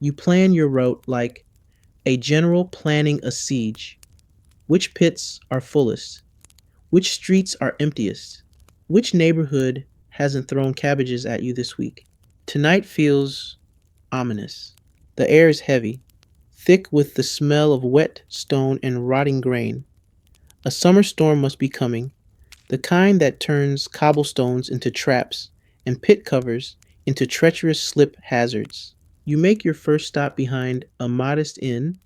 You plan your route like a general planning a siege. Which pits are fullest? Which streets are emptiest? Which neighborhood hasn't thrown cabbages at you this week? Tonight feels ominous. The air is heavy, thick with the smell of wet stone and rotting grain. A summer storm must be coming, the kind that turns cobblestones into traps and pit covers into treacherous slip hazards. You make your first stop behind a modest inn,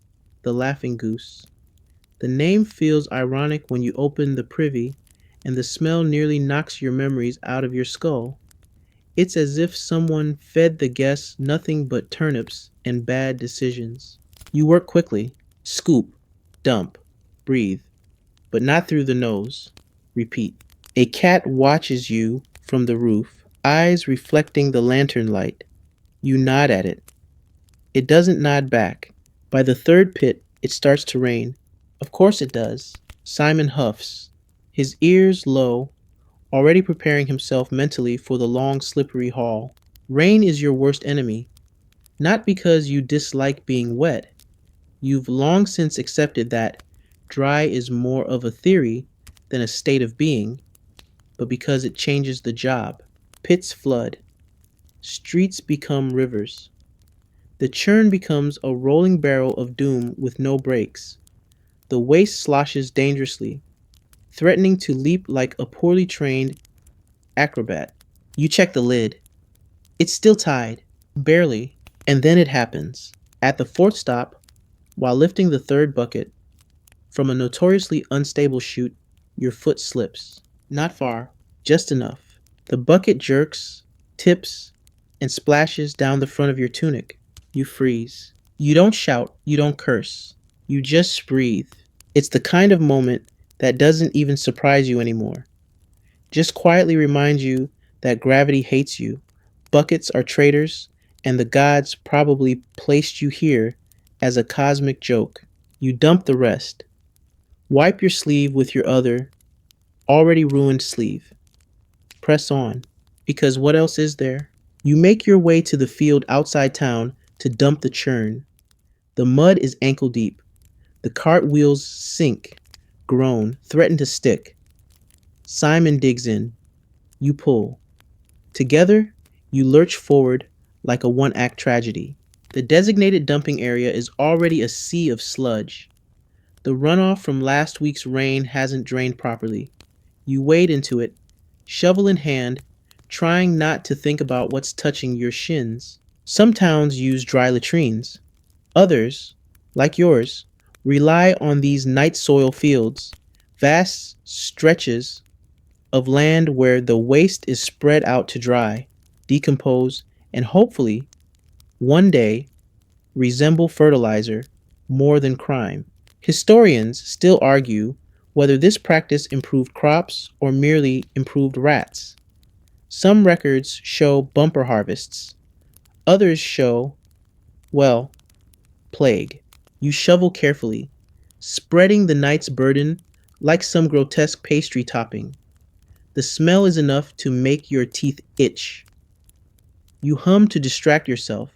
the Laughing Goose. The name feels ironic when you open the privy, and the smell nearly knocks your memories out of your skull. It's as if someone fed the guests nothing but turnips and bad decisions. You work quickly. Scoop, dump, breathe, but not through the nose. Repeat. A cat watches you from the roof, eyes reflecting the lantern light. You nod at it. It doesn't nod back. By the third pit, it starts to rain. Of course it does. Simon huffs, his ears low, already preparing himself mentally for the long, slippery haul. Rain is your worst enemy, not because you dislike being wet. You've long since accepted that dry is more of a theory than a state of being, but because it changes the job. Pits flood, streets become rivers. The churn becomes a rolling barrel of doom with no brakes. The waste sloshes dangerously, threatening to leap like a poorly trained acrobat. You check the lid. It's still tied, barely, and then it happens. At the fourth stop, while lifting the third bucket from a notoriously unstable chute, your foot slips. Not far, just enough. The bucket jerks, tips, and splashes down the front of your tunic. You freeze. You don't shout, you don't curse. You just breathe. It's the kind of moment that doesn't even surprise you anymore. Just quietly reminds you that gravity hates you, buckets are traitors, and the gods probably placed you here as a cosmic joke. You dump the rest. Wipe your sleeve with your other, already ruined sleeve. Press on, because what else is there? You make your way to the field outside town to dump the churn. The mud is ankle deep. The cart wheels sink, groan, threaten to stick. Simon digs in. You pull. Together, you lurch forward like a one-act tragedy. The designated dumping area is already a sea of sludge. The runoff from last week's rain hasn't drained properly. You wade into it, shovel in hand, trying not to think about what's touching your shins. Some towns use dry latrines. Others, like yours, rely on these night soil fields, vast stretches of land where the waste is spread out to dry, decompose, and hopefully, one day, resemble fertilizer more than crime. Historians still argue whether this practice improved crops or merely improved rats. Some records show bumper harvests. Others show, well, plague. You shovel carefully, spreading the night's burden like some grotesque pastry topping. The smell is enough to make your teeth itch. You hum to distract yourself.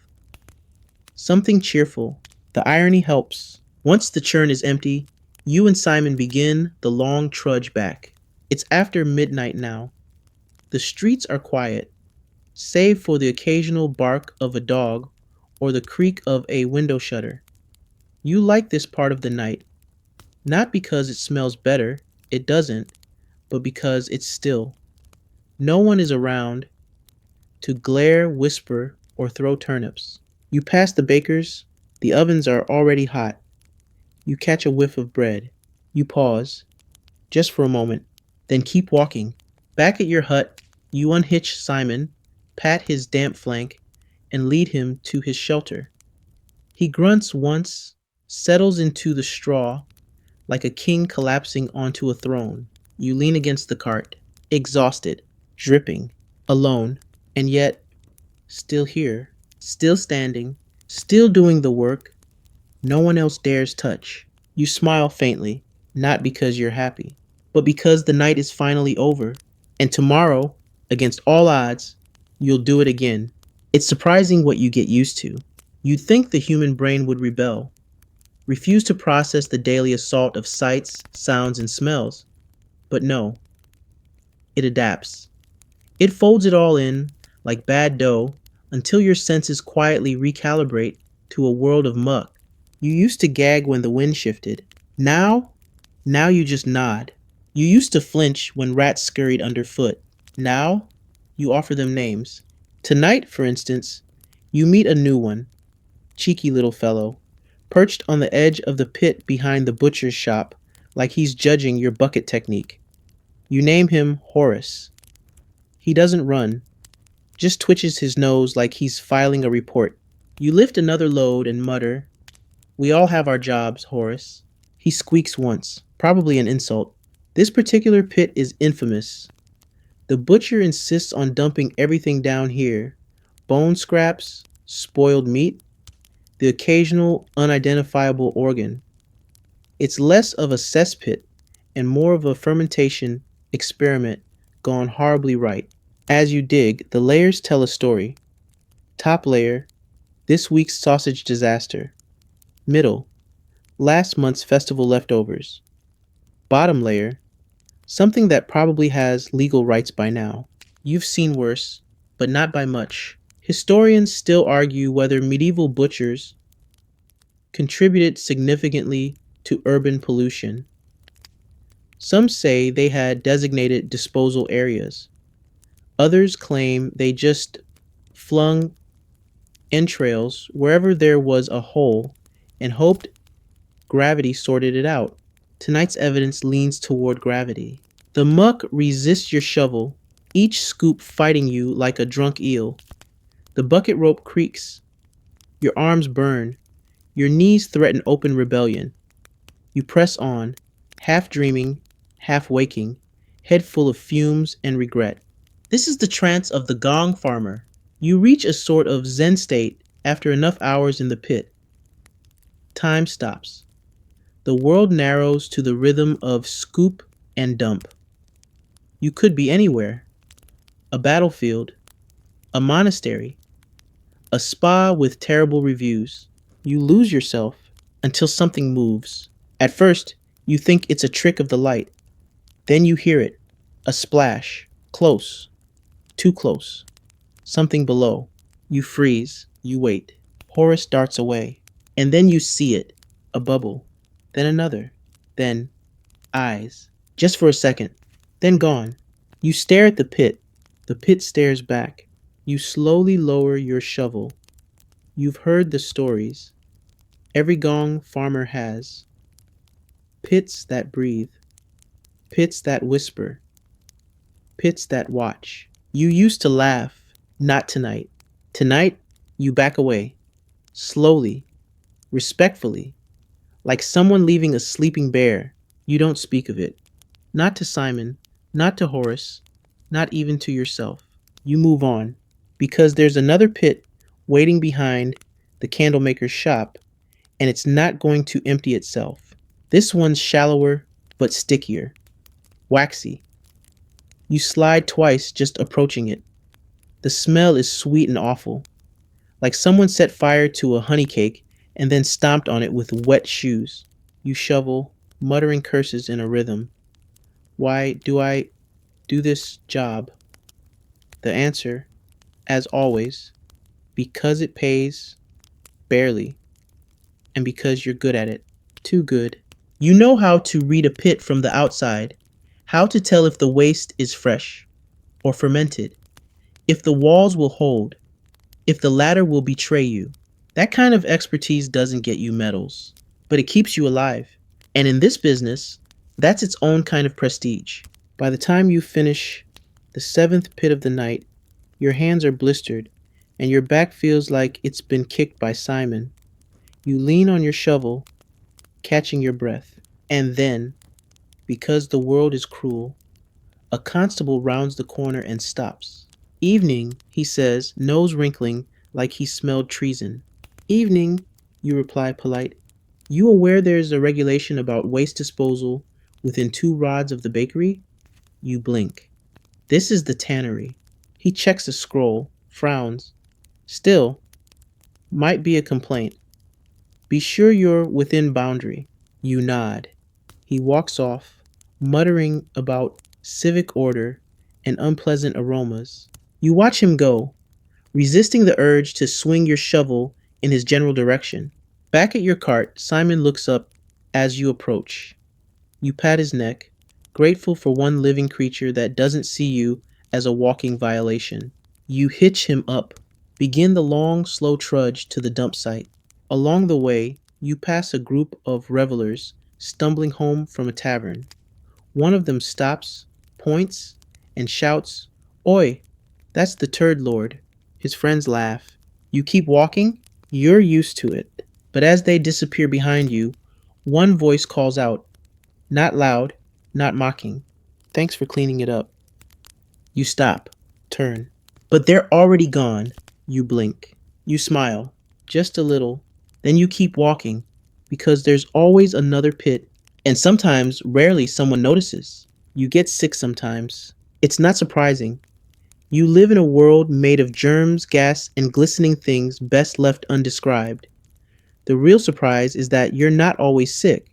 Something cheerful. The irony helps. Once the churn is empty, you and Simon begin the long trudge back. It's after midnight now. The streets are quiet, save for the occasional bark of a dog or the creak of a window shutter. You like this part of the night, not because it smells better, it doesn't, but because it's still. No one is around to glare, whisper, or throw turnips. You pass the baker's, the ovens are already hot. You catch a whiff of bread. You pause, just for a moment, then keep walking. Back at your hut, you unhitch Simon, pat his damp flank, and lead him to his shelter. He grunts once, settles into the straw like a king collapsing onto a throne. You lean against the cart, exhausted, dripping, alone, and yet still here, still standing, still doing the work no one else dares touch. You smile faintly, not because you're happy, but because the night is finally over, and tomorrow, against all odds, you'll do it again. It's surprising what you get used to. You'd think the human brain would rebel, refuse to process the daily assault of sights, sounds, and smells. But no, it adapts. It folds it all in, like bad dough, until your senses quietly recalibrate to a world of muck. You used to gag when the wind shifted. Now, now you just nod. You used to flinch when rats scurried underfoot. Now, you offer them names. Tonight, for instance, you meet a new one, cheeky little fellow, perched on the edge of the pit behind the butcher's shop like he's judging your bucket technique. You name him Horace. He doesn't run, just twitches his nose like he's filing a report. You lift another load and mutter, "We all have our jobs, Horace." He squeaks once, probably an insult. This particular pit is infamous. The butcher insists on dumping everything down here: bone scraps, spoiled meat, the occasional unidentifiable organ. It's less of a cesspit and more of a fermentation experiment gone horribly right. As you dig, the layers tell a story. Top layer, this week's sausage disaster. Middle, last month's festival leftovers. Bottom layer, something that probably has legal rights by now. You've seen worse, but not by much. Historians still argue whether medieval butchers contributed significantly to urban pollution. Some say they had designated disposal areas. Others claim they just flung entrails wherever there was a hole and hoped gravity sorted it out. Tonight's evidence leans toward gravity. The muck resists your shovel, each scoop fighting you like a drunk eel. The bucket rope creaks. Your arms burn. Your knees threaten open rebellion. You press on, half dreaming, half waking, head full of fumes and regret. This is the trance of the Gong farmer. You reach a sort of Zen state after enough hours in the pit. Time stops. The world narrows to the rhythm of scoop and dump. You could be anywhere: a battlefield, a monastery, a spa with terrible reviews. You lose yourself until something moves. At first, you think it's a trick of the light. Then you hear it, a splash, close, too close, something below. You freeze, you wait. Horace darts away, and then you see it, a bubble, then another, then eyes, just for a second, then gone. You stare at the pit stares back. You slowly lower your shovel. You've heard the stories every Gong farmer has. Pits that breathe, pits that whisper, pits that watch. You used to laugh, not tonight. Tonight, you back away, slowly, respectfully, like someone leaving a sleeping bear. You don't speak of it. Not to Simon, not to Horace, not even to yourself. You move on, because there's another pit waiting behind the candlemaker's shop, and it's not going to empty itself. This one's shallower, but stickier, waxy. You slide twice just approaching it. The smell is sweet and awful, like someone set fire to a honey cake and then stomped on it with wet shoes. You shovel, muttering curses in a rhythm. Why do I do this job? The answer, as always, because it pays, barely, and because you're good at it. Too good. You know how to read a pit from the outside, how to tell if the waste is fresh or fermented, if the walls will hold, if the ladder will betray you. That kind of expertise doesn't get you medals, but it keeps you alive. And in this business, That's its own kind of prestige. By the time you finish the seventh pit of the night, your hands are blistered and your back feels like it's been kicked by Simon. You lean on your shovel, catching your breath. And then, because the world is cruel, a constable rounds the corner and stops. Evening, he says, nose wrinkling like he smelled treason. Evening, you reply polite. You aware there's a regulation about waste disposal within 2 rods of the bakery? You blink. This is the tannery. He checks a scroll, frowns. Still, might be a complaint. Be sure you're within boundary. You nod. He walks off, muttering about civic order and unpleasant aromas. You watch him go, resisting the urge to swing your shovel in his general direction. Back at your cart, Simon looks up as you approach. You pat his neck, grateful for one living creature that doesn't see you as a walking violation. You hitch him up, begin the long, slow trudge to the dump site. Along the way, you pass a group of revelers stumbling home from a tavern. One of them stops, points, and shouts, Oi, that's the Turd Lord. His friends laugh. You keep walking? You're used to it. But as they disappear behind you, one voice calls out, not loud, not mocking. Thanks for cleaning it up. You stop, turn. But they're already gone. You blink. You smile, just a little. Then you keep walking, because there's always another pit, and sometimes, rarely, someone notices. You get sick sometimes. It's not surprising. You live in a world made of germs, gas, and glistening things best left undescribed. The real surprise is that you're not always sick,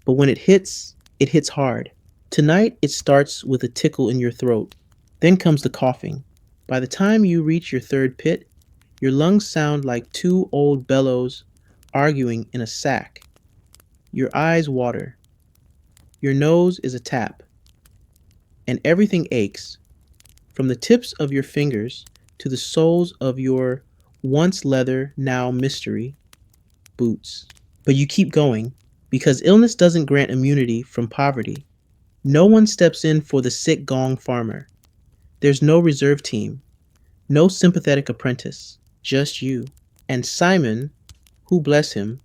but when it hits hard. Tonight, it starts with a tickle in your throat. Then comes the coughing. By the time you reach your third pit, your lungs sound like 2 old bellows arguing in a sack. Your eyes water. Your nose is a tap. And everything aches, from the tips of your fingers to the soles of your once leather, now mystery boots. But you keep going, because illness doesn't grant immunity from poverty. No one steps in for the sick Gong farmer. There's no reserve team, no sympathetic apprentice, just you. And Simon, who bless him,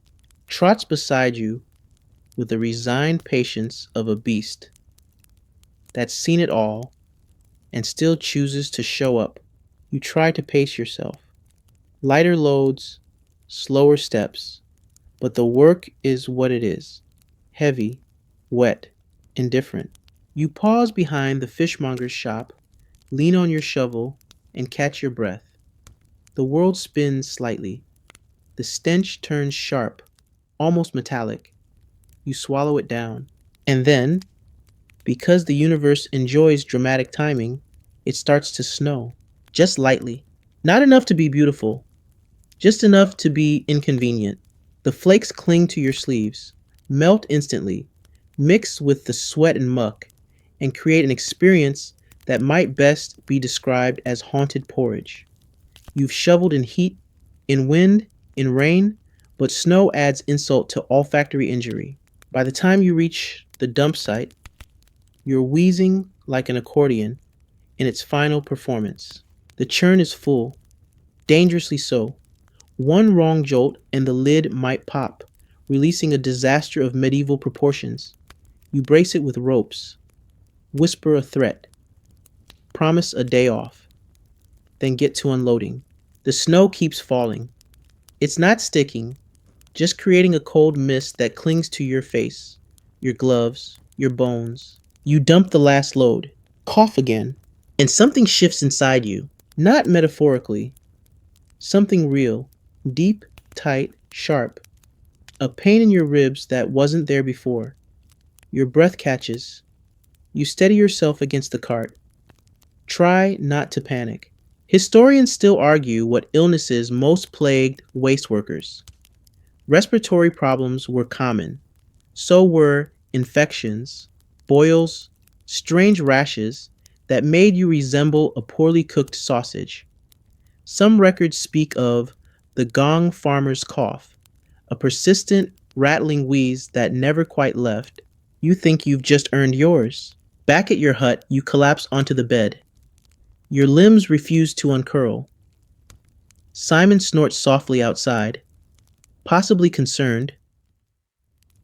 trots beside you with the resigned patience of a beast that's seen it all and still chooses to show up. You try to pace yourself. Lighter loads, slower steps, but the work is what it is. Heavy, wet, indifferent. You pause behind the fishmonger's shop, lean on your shovel, and catch your breath. The world spins slightly. The stench turns sharp, almost metallic. You swallow it down. And then, because the universe enjoys dramatic timing, it starts to snow. Just lightly. Not enough to be beautiful, just enough to be inconvenient. The flakes cling to your sleeves, melt instantly, mix with the sweat and muck, and create an experience that might best be described as haunted porridge. You've shoveled in heat, in wind, in rain, but snow adds insult to olfactory injury. By the time you reach the dump site, you're wheezing like an accordion in its final performance. The churn is full, dangerously so. One wrong jolt and the lid might pop, releasing a disaster of medieval proportions. You brace it with ropes, whisper a threat, promise a day off, then get to unloading. The snow keeps falling. It's not sticking, just creating a cold mist that clings to your face, your gloves, your bones. You dump the last load, cough again, and something shifts inside you. Not metaphorically, something real, deep, tight, sharp. A pain in your ribs that wasn't there before. Your breath catches. You steady yourself against the cart. Try not to panic. Historians still argue what illnesses most plagued waste workers. Respiratory problems were common. So were infections, boils, strange rashes that made you resemble a poorly cooked sausage. Some records speak of the Gong farmer's cough, a persistent, rattling wheeze that never quite left. You think you've just earned yours. Back at your hut, you collapse onto the bed. Your limbs refuse to uncurl. Simon snorts softly outside, possibly concerned,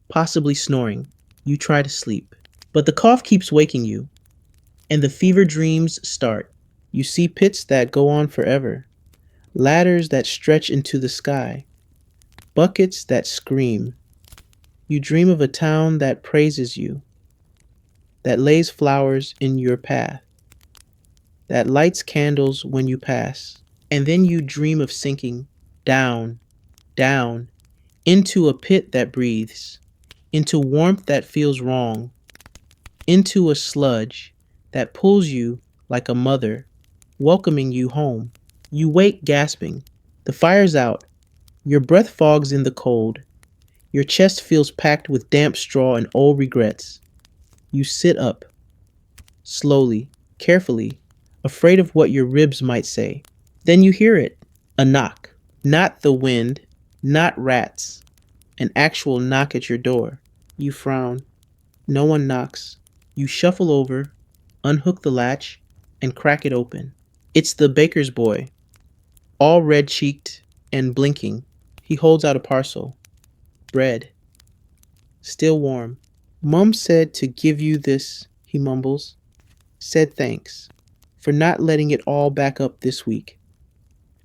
possibly snoring. You try to sleep. But the cough keeps waking you, and the fever dreams start. You see pits that go on forever, ladders that stretch into the sky, buckets that scream. You dream of a town that praises you, that lays flowers in your path, that lights candles when you pass. And then you dream of sinking down, down, into a pit that breathes, into warmth that feels wrong, into a sludge that pulls you like a mother, welcoming you home. You wake gasping. The fire's out. Your breath fogs in the cold. Your chest feels packed with damp straw and old regrets. You sit up, slowly, carefully, afraid of what your ribs might say. Then you hear it, a knock. Not the wind, not rats, an actual knock at your door. You frown. No one knocks. You shuffle over, unhook the latch, and crack it open. It's the baker's boy, all red-cheeked and blinking. He holds out a parcel. Bread. Still warm. Mum said to give you this, he mumbles. Said thanks for not letting it all back up this week.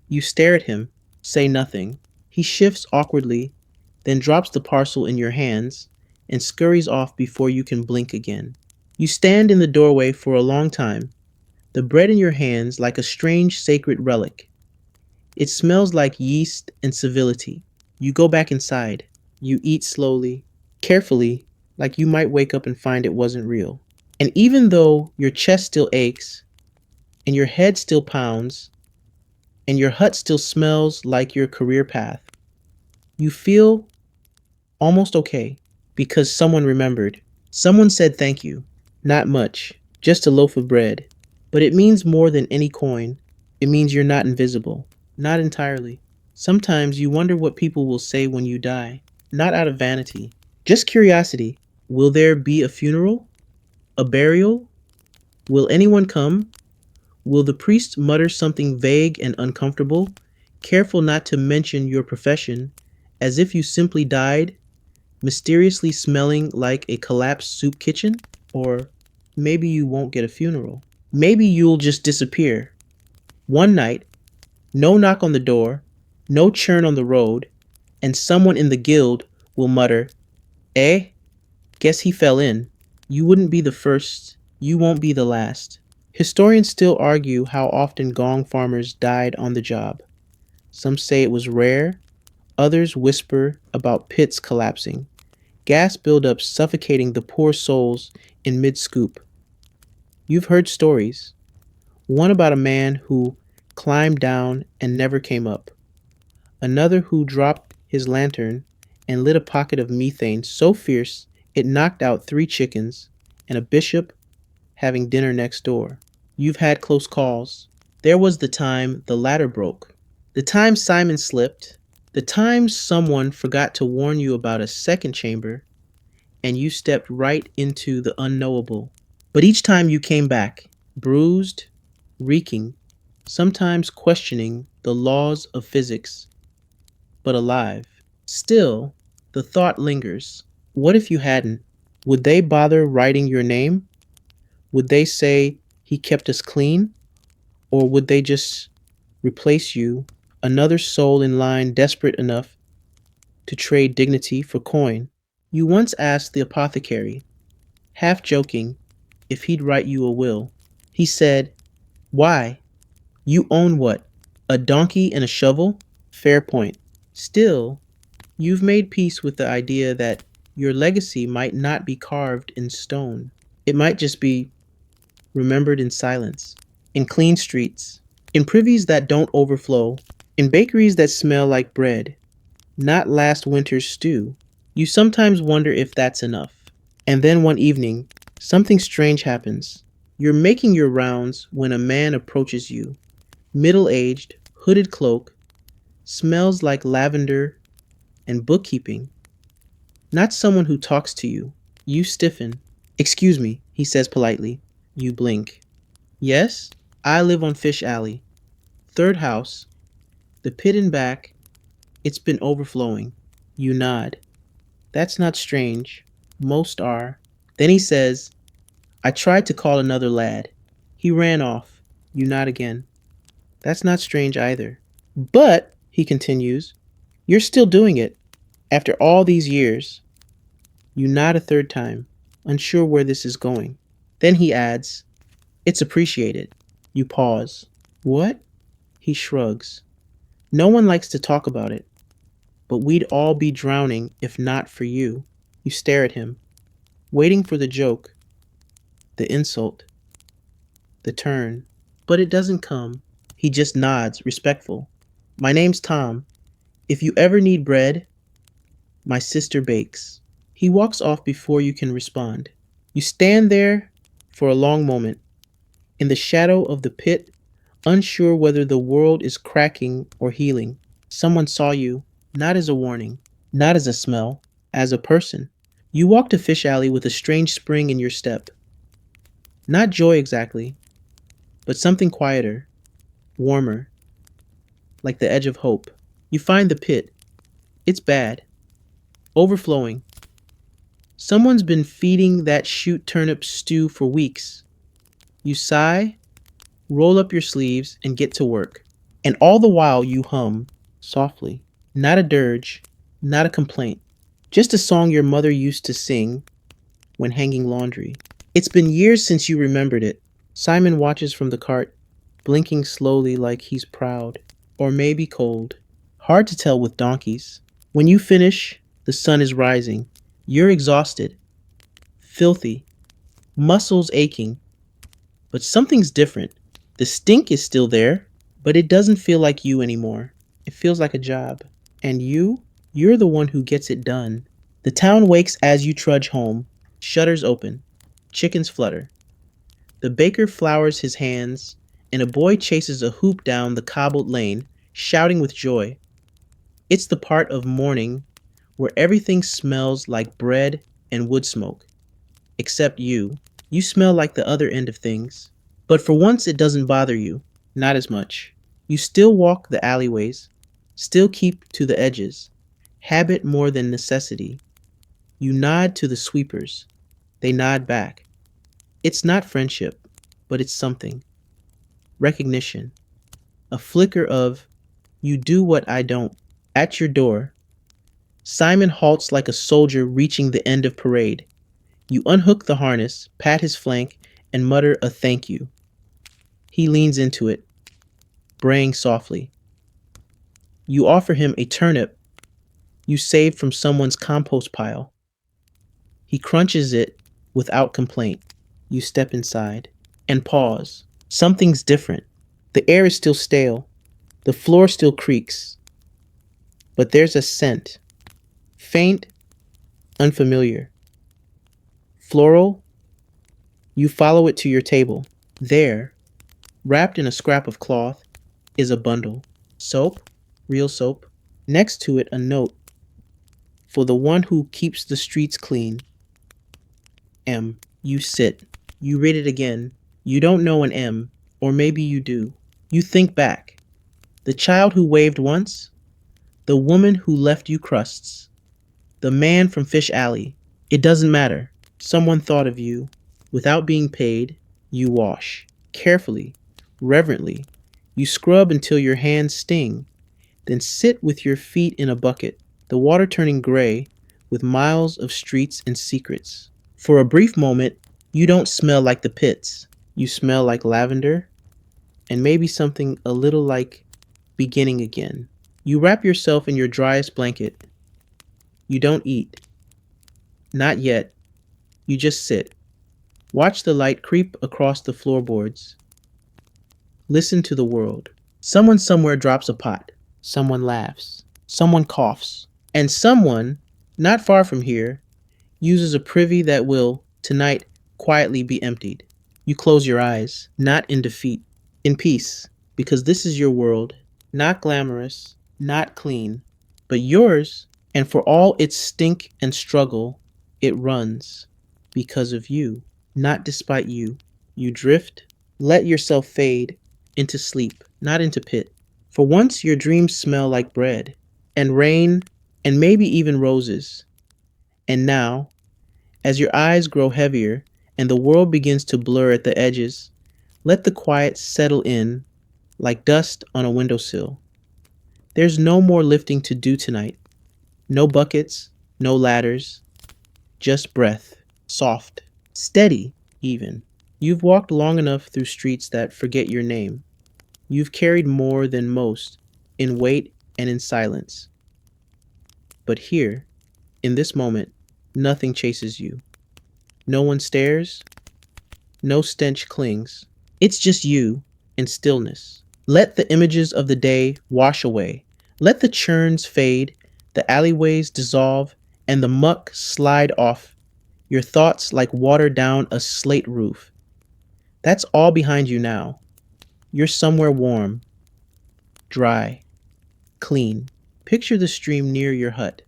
You stare at him, say nothing. He shifts awkwardly, then drops the parcel in your hands and scurries off before you can blink again. You stand in the doorway for a long time, the bread in your hands like a strange sacred relic. It smells like yeast and civility. You go back inside. You eat slowly, carefully, like you might wake up and find it wasn't real. And even though your chest still aches, and your head still pounds, and your hut still smells like your career path, you feel almost okay because someone remembered. Someone said thank you. Not much, just a loaf of bread. But it means more than any coin. It means you're not invisible. Not entirely. Sometimes you wonder what people will say when you die. Not out of vanity, just curiosity. Will there be a funeral? A burial? Will anyone come? Will the priest mutter something vague and uncomfortable, careful not to mention your profession, as if you simply died, mysteriously smelling like a collapsed soup kitchen? Or maybe you won't get a funeral. Maybe you'll just disappear. One night, no knock on the door, no churn on the road, and someone in the guild will mutter, "Eh? Guess he fell in." You wouldn't be the first, you won't be the last. Historians still argue how often gong farmers died on the job. Some say it was rare, others whisper about pits collapsing, gas buildup suffocating the poor souls in mid-scoop. You've heard stories. One about a man who climbed down and never came up. Another who dropped his lantern and lit a pocket of methane so fierce it knocked out 3 chickens, and a bishop having dinner next door. You've had close calls. There was the time the ladder broke, the time Simon slipped, the time someone forgot to warn you about a second chamber, and you stepped right into the unknowable. But each time you came back, bruised, reeking, sometimes questioning the laws of physics, but alive. Still, the thought lingers. What if you hadn't? Would they bother writing your name? Would they say he kept us clean? Or would they just replace you, another soul in line desperate enough to trade dignity for coin? You once asked the apothecary, half joking, if he'd write you a will. He said, "Why? You own what? A donkey and a shovel?" Fair point. Still, you've made peace with the idea that your legacy might not be carved in stone. It might just be remembered in silence, in clean streets, in privies that don't overflow, in bakeries that smell like bread, not last winter's stew. You sometimes wonder if that's enough. And then one evening, something strange happens. You're making your rounds when a man approaches you, middle-aged, hooded cloak, smells like lavender and bookkeeping. Not someone who talks to you, You stiffen. Excuse me, he says politely. You blink. Yes, I live on Fish Alley. Third house. The pit in back. It's been overflowing. You nod. That's not strange. Most are. Then he says, I tried to call another lad. He ran off. You nod again. That's not strange either. But, he continues, you're still doing it. After all these years. You nod a third time, unsure where this is going. Then he adds, it's appreciated. You pause. What? He shrugs. No one likes to talk about it, but we'd all be drowning if not for you. You stare at him, waiting for the joke, the insult, the turn. But it doesn't come. He just nods, respectful. My name's Tom. If you ever need bread, my sister bakes. He walks off before you can respond. You stand there for a long moment, in the shadow of the pit, unsure whether the world is cracking or healing. Someone saw you, not as a warning, not as a smell, as a person. You walk to Fish Alley with a strange spring in your step. Not joy exactly, but something quieter, warmer, like the edge of hope. You find the pit. It's bad, overflowing. Someone's been feeding that shoot turnip stew for weeks. You sigh, roll up your sleeves, and get to work. And all the while you hum, softly. Not a dirge, not a complaint. Just a song your mother used to sing when hanging laundry. It's been years since you remembered it. Simon watches from the cart, blinking slowly like he's proud. Or maybe cold. Hard to tell with donkeys. When you finish, the sun is rising. You're exhausted, filthy, muscles aching. But something's different. The stink is still there, but it doesn't feel like you anymore. It feels like a job. And you're the one who gets it done. The town wakes as you trudge home. Shutters open. Chickens flutter. The baker flours his hands, and a boy chases a hoop down the cobbled lane, shouting with joy. It's the part of morning where everything smells like bread and wood smoke. Except you. You smell like the other end of things. But for once it doesn't bother you. Not as much. You still walk the alleyways. Still keep to the edges. Habit more than necessity. You nod to the sweepers. They nod back. It's not friendship, but it's something. Recognition. A flicker of, you do what I don't. At your door. Simon halts like a soldier reaching the end of parade. You unhook the harness, pat his flank, and mutter a thank you. He leans into it, braying softly. You offer him a turnip you saved from someone's compost pile. He crunches it without complaint. You step inside and pause. Something's different. The air is still stale. The floor still creaks. But there's a scent. Faint, unfamiliar. Floral. You follow it to your table. There, wrapped in a scrap of cloth, is a bundle. Soap, real soap. Next to it, a note. For the one who keeps the streets clean. M. You sit. You read it again. You don't know an M, or maybe you do. You think back. The child who waved once. The woman who left you crusts. The man from Fish Alley. It doesn't matter. Someone thought of you. Without being paid, you wash. Carefully, reverently. You scrub until your hands sting. Then sit with your feet in a bucket, the water turning gray with miles of streets and secrets. For a brief moment, you don't smell like the pits. You smell like lavender and maybe something a little like beginning again. You wrap yourself in your driest blanket. You don't eat. Not yet. You just sit. Watch the light creep across the floorboards. Listen to the world. Someone somewhere drops a pot. Someone laughs. Someone coughs. And someone, not far from here, uses a privy that will, tonight, quietly be emptied. You close your eyes, not in defeat, in peace, because this is your world, not glamorous, not clean, but yours, and for all its stink and struggle, it runs. because of you, not despite you. You drift, let yourself fade into sleep, not into pit. For once your dreams smell like bread and rain and maybe even roses. And now, as your eyes grow heavier and the world begins to blur at the edges, let the quiet settle in like dust on a windowsill. There's no more lifting to do tonight. No buckets, no ladders, just breath. Soft, steady, even. You've walked long enough through streets that forget your name. You've carried more than most in weight and in silence. But here, in this moment, nothing chases you. No one stares, no stench clings. It's just you and stillness. Let the images of the day wash away. Let the churns fade, the alleyways dissolve, and the muck slide off your thoughts like water down a slate roof. That's all behind you now. You're somewhere warm, dry, clean. Picture the stream near your hut,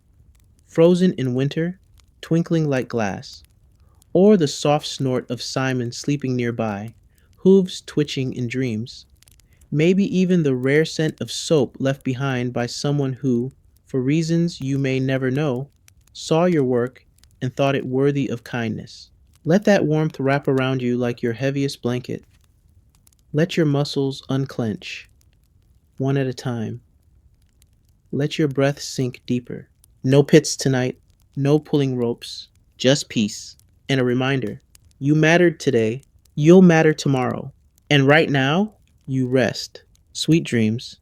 frozen in winter, twinkling like glass, or the soft snort of Simon sleeping nearby, hooves twitching in dreams. Maybe even the rare scent of soap left behind by someone who, for reasons you may never know, saw your work and thought it worthy of kindness. Let that warmth wrap around you like your heaviest blanket. Let your muscles unclench, one at a time. Let your breath sink deeper. No pits tonight, no pulling ropes, just peace. And a reminder, you mattered today, you'll matter tomorrow. And right now, you rest. Sweet dreams.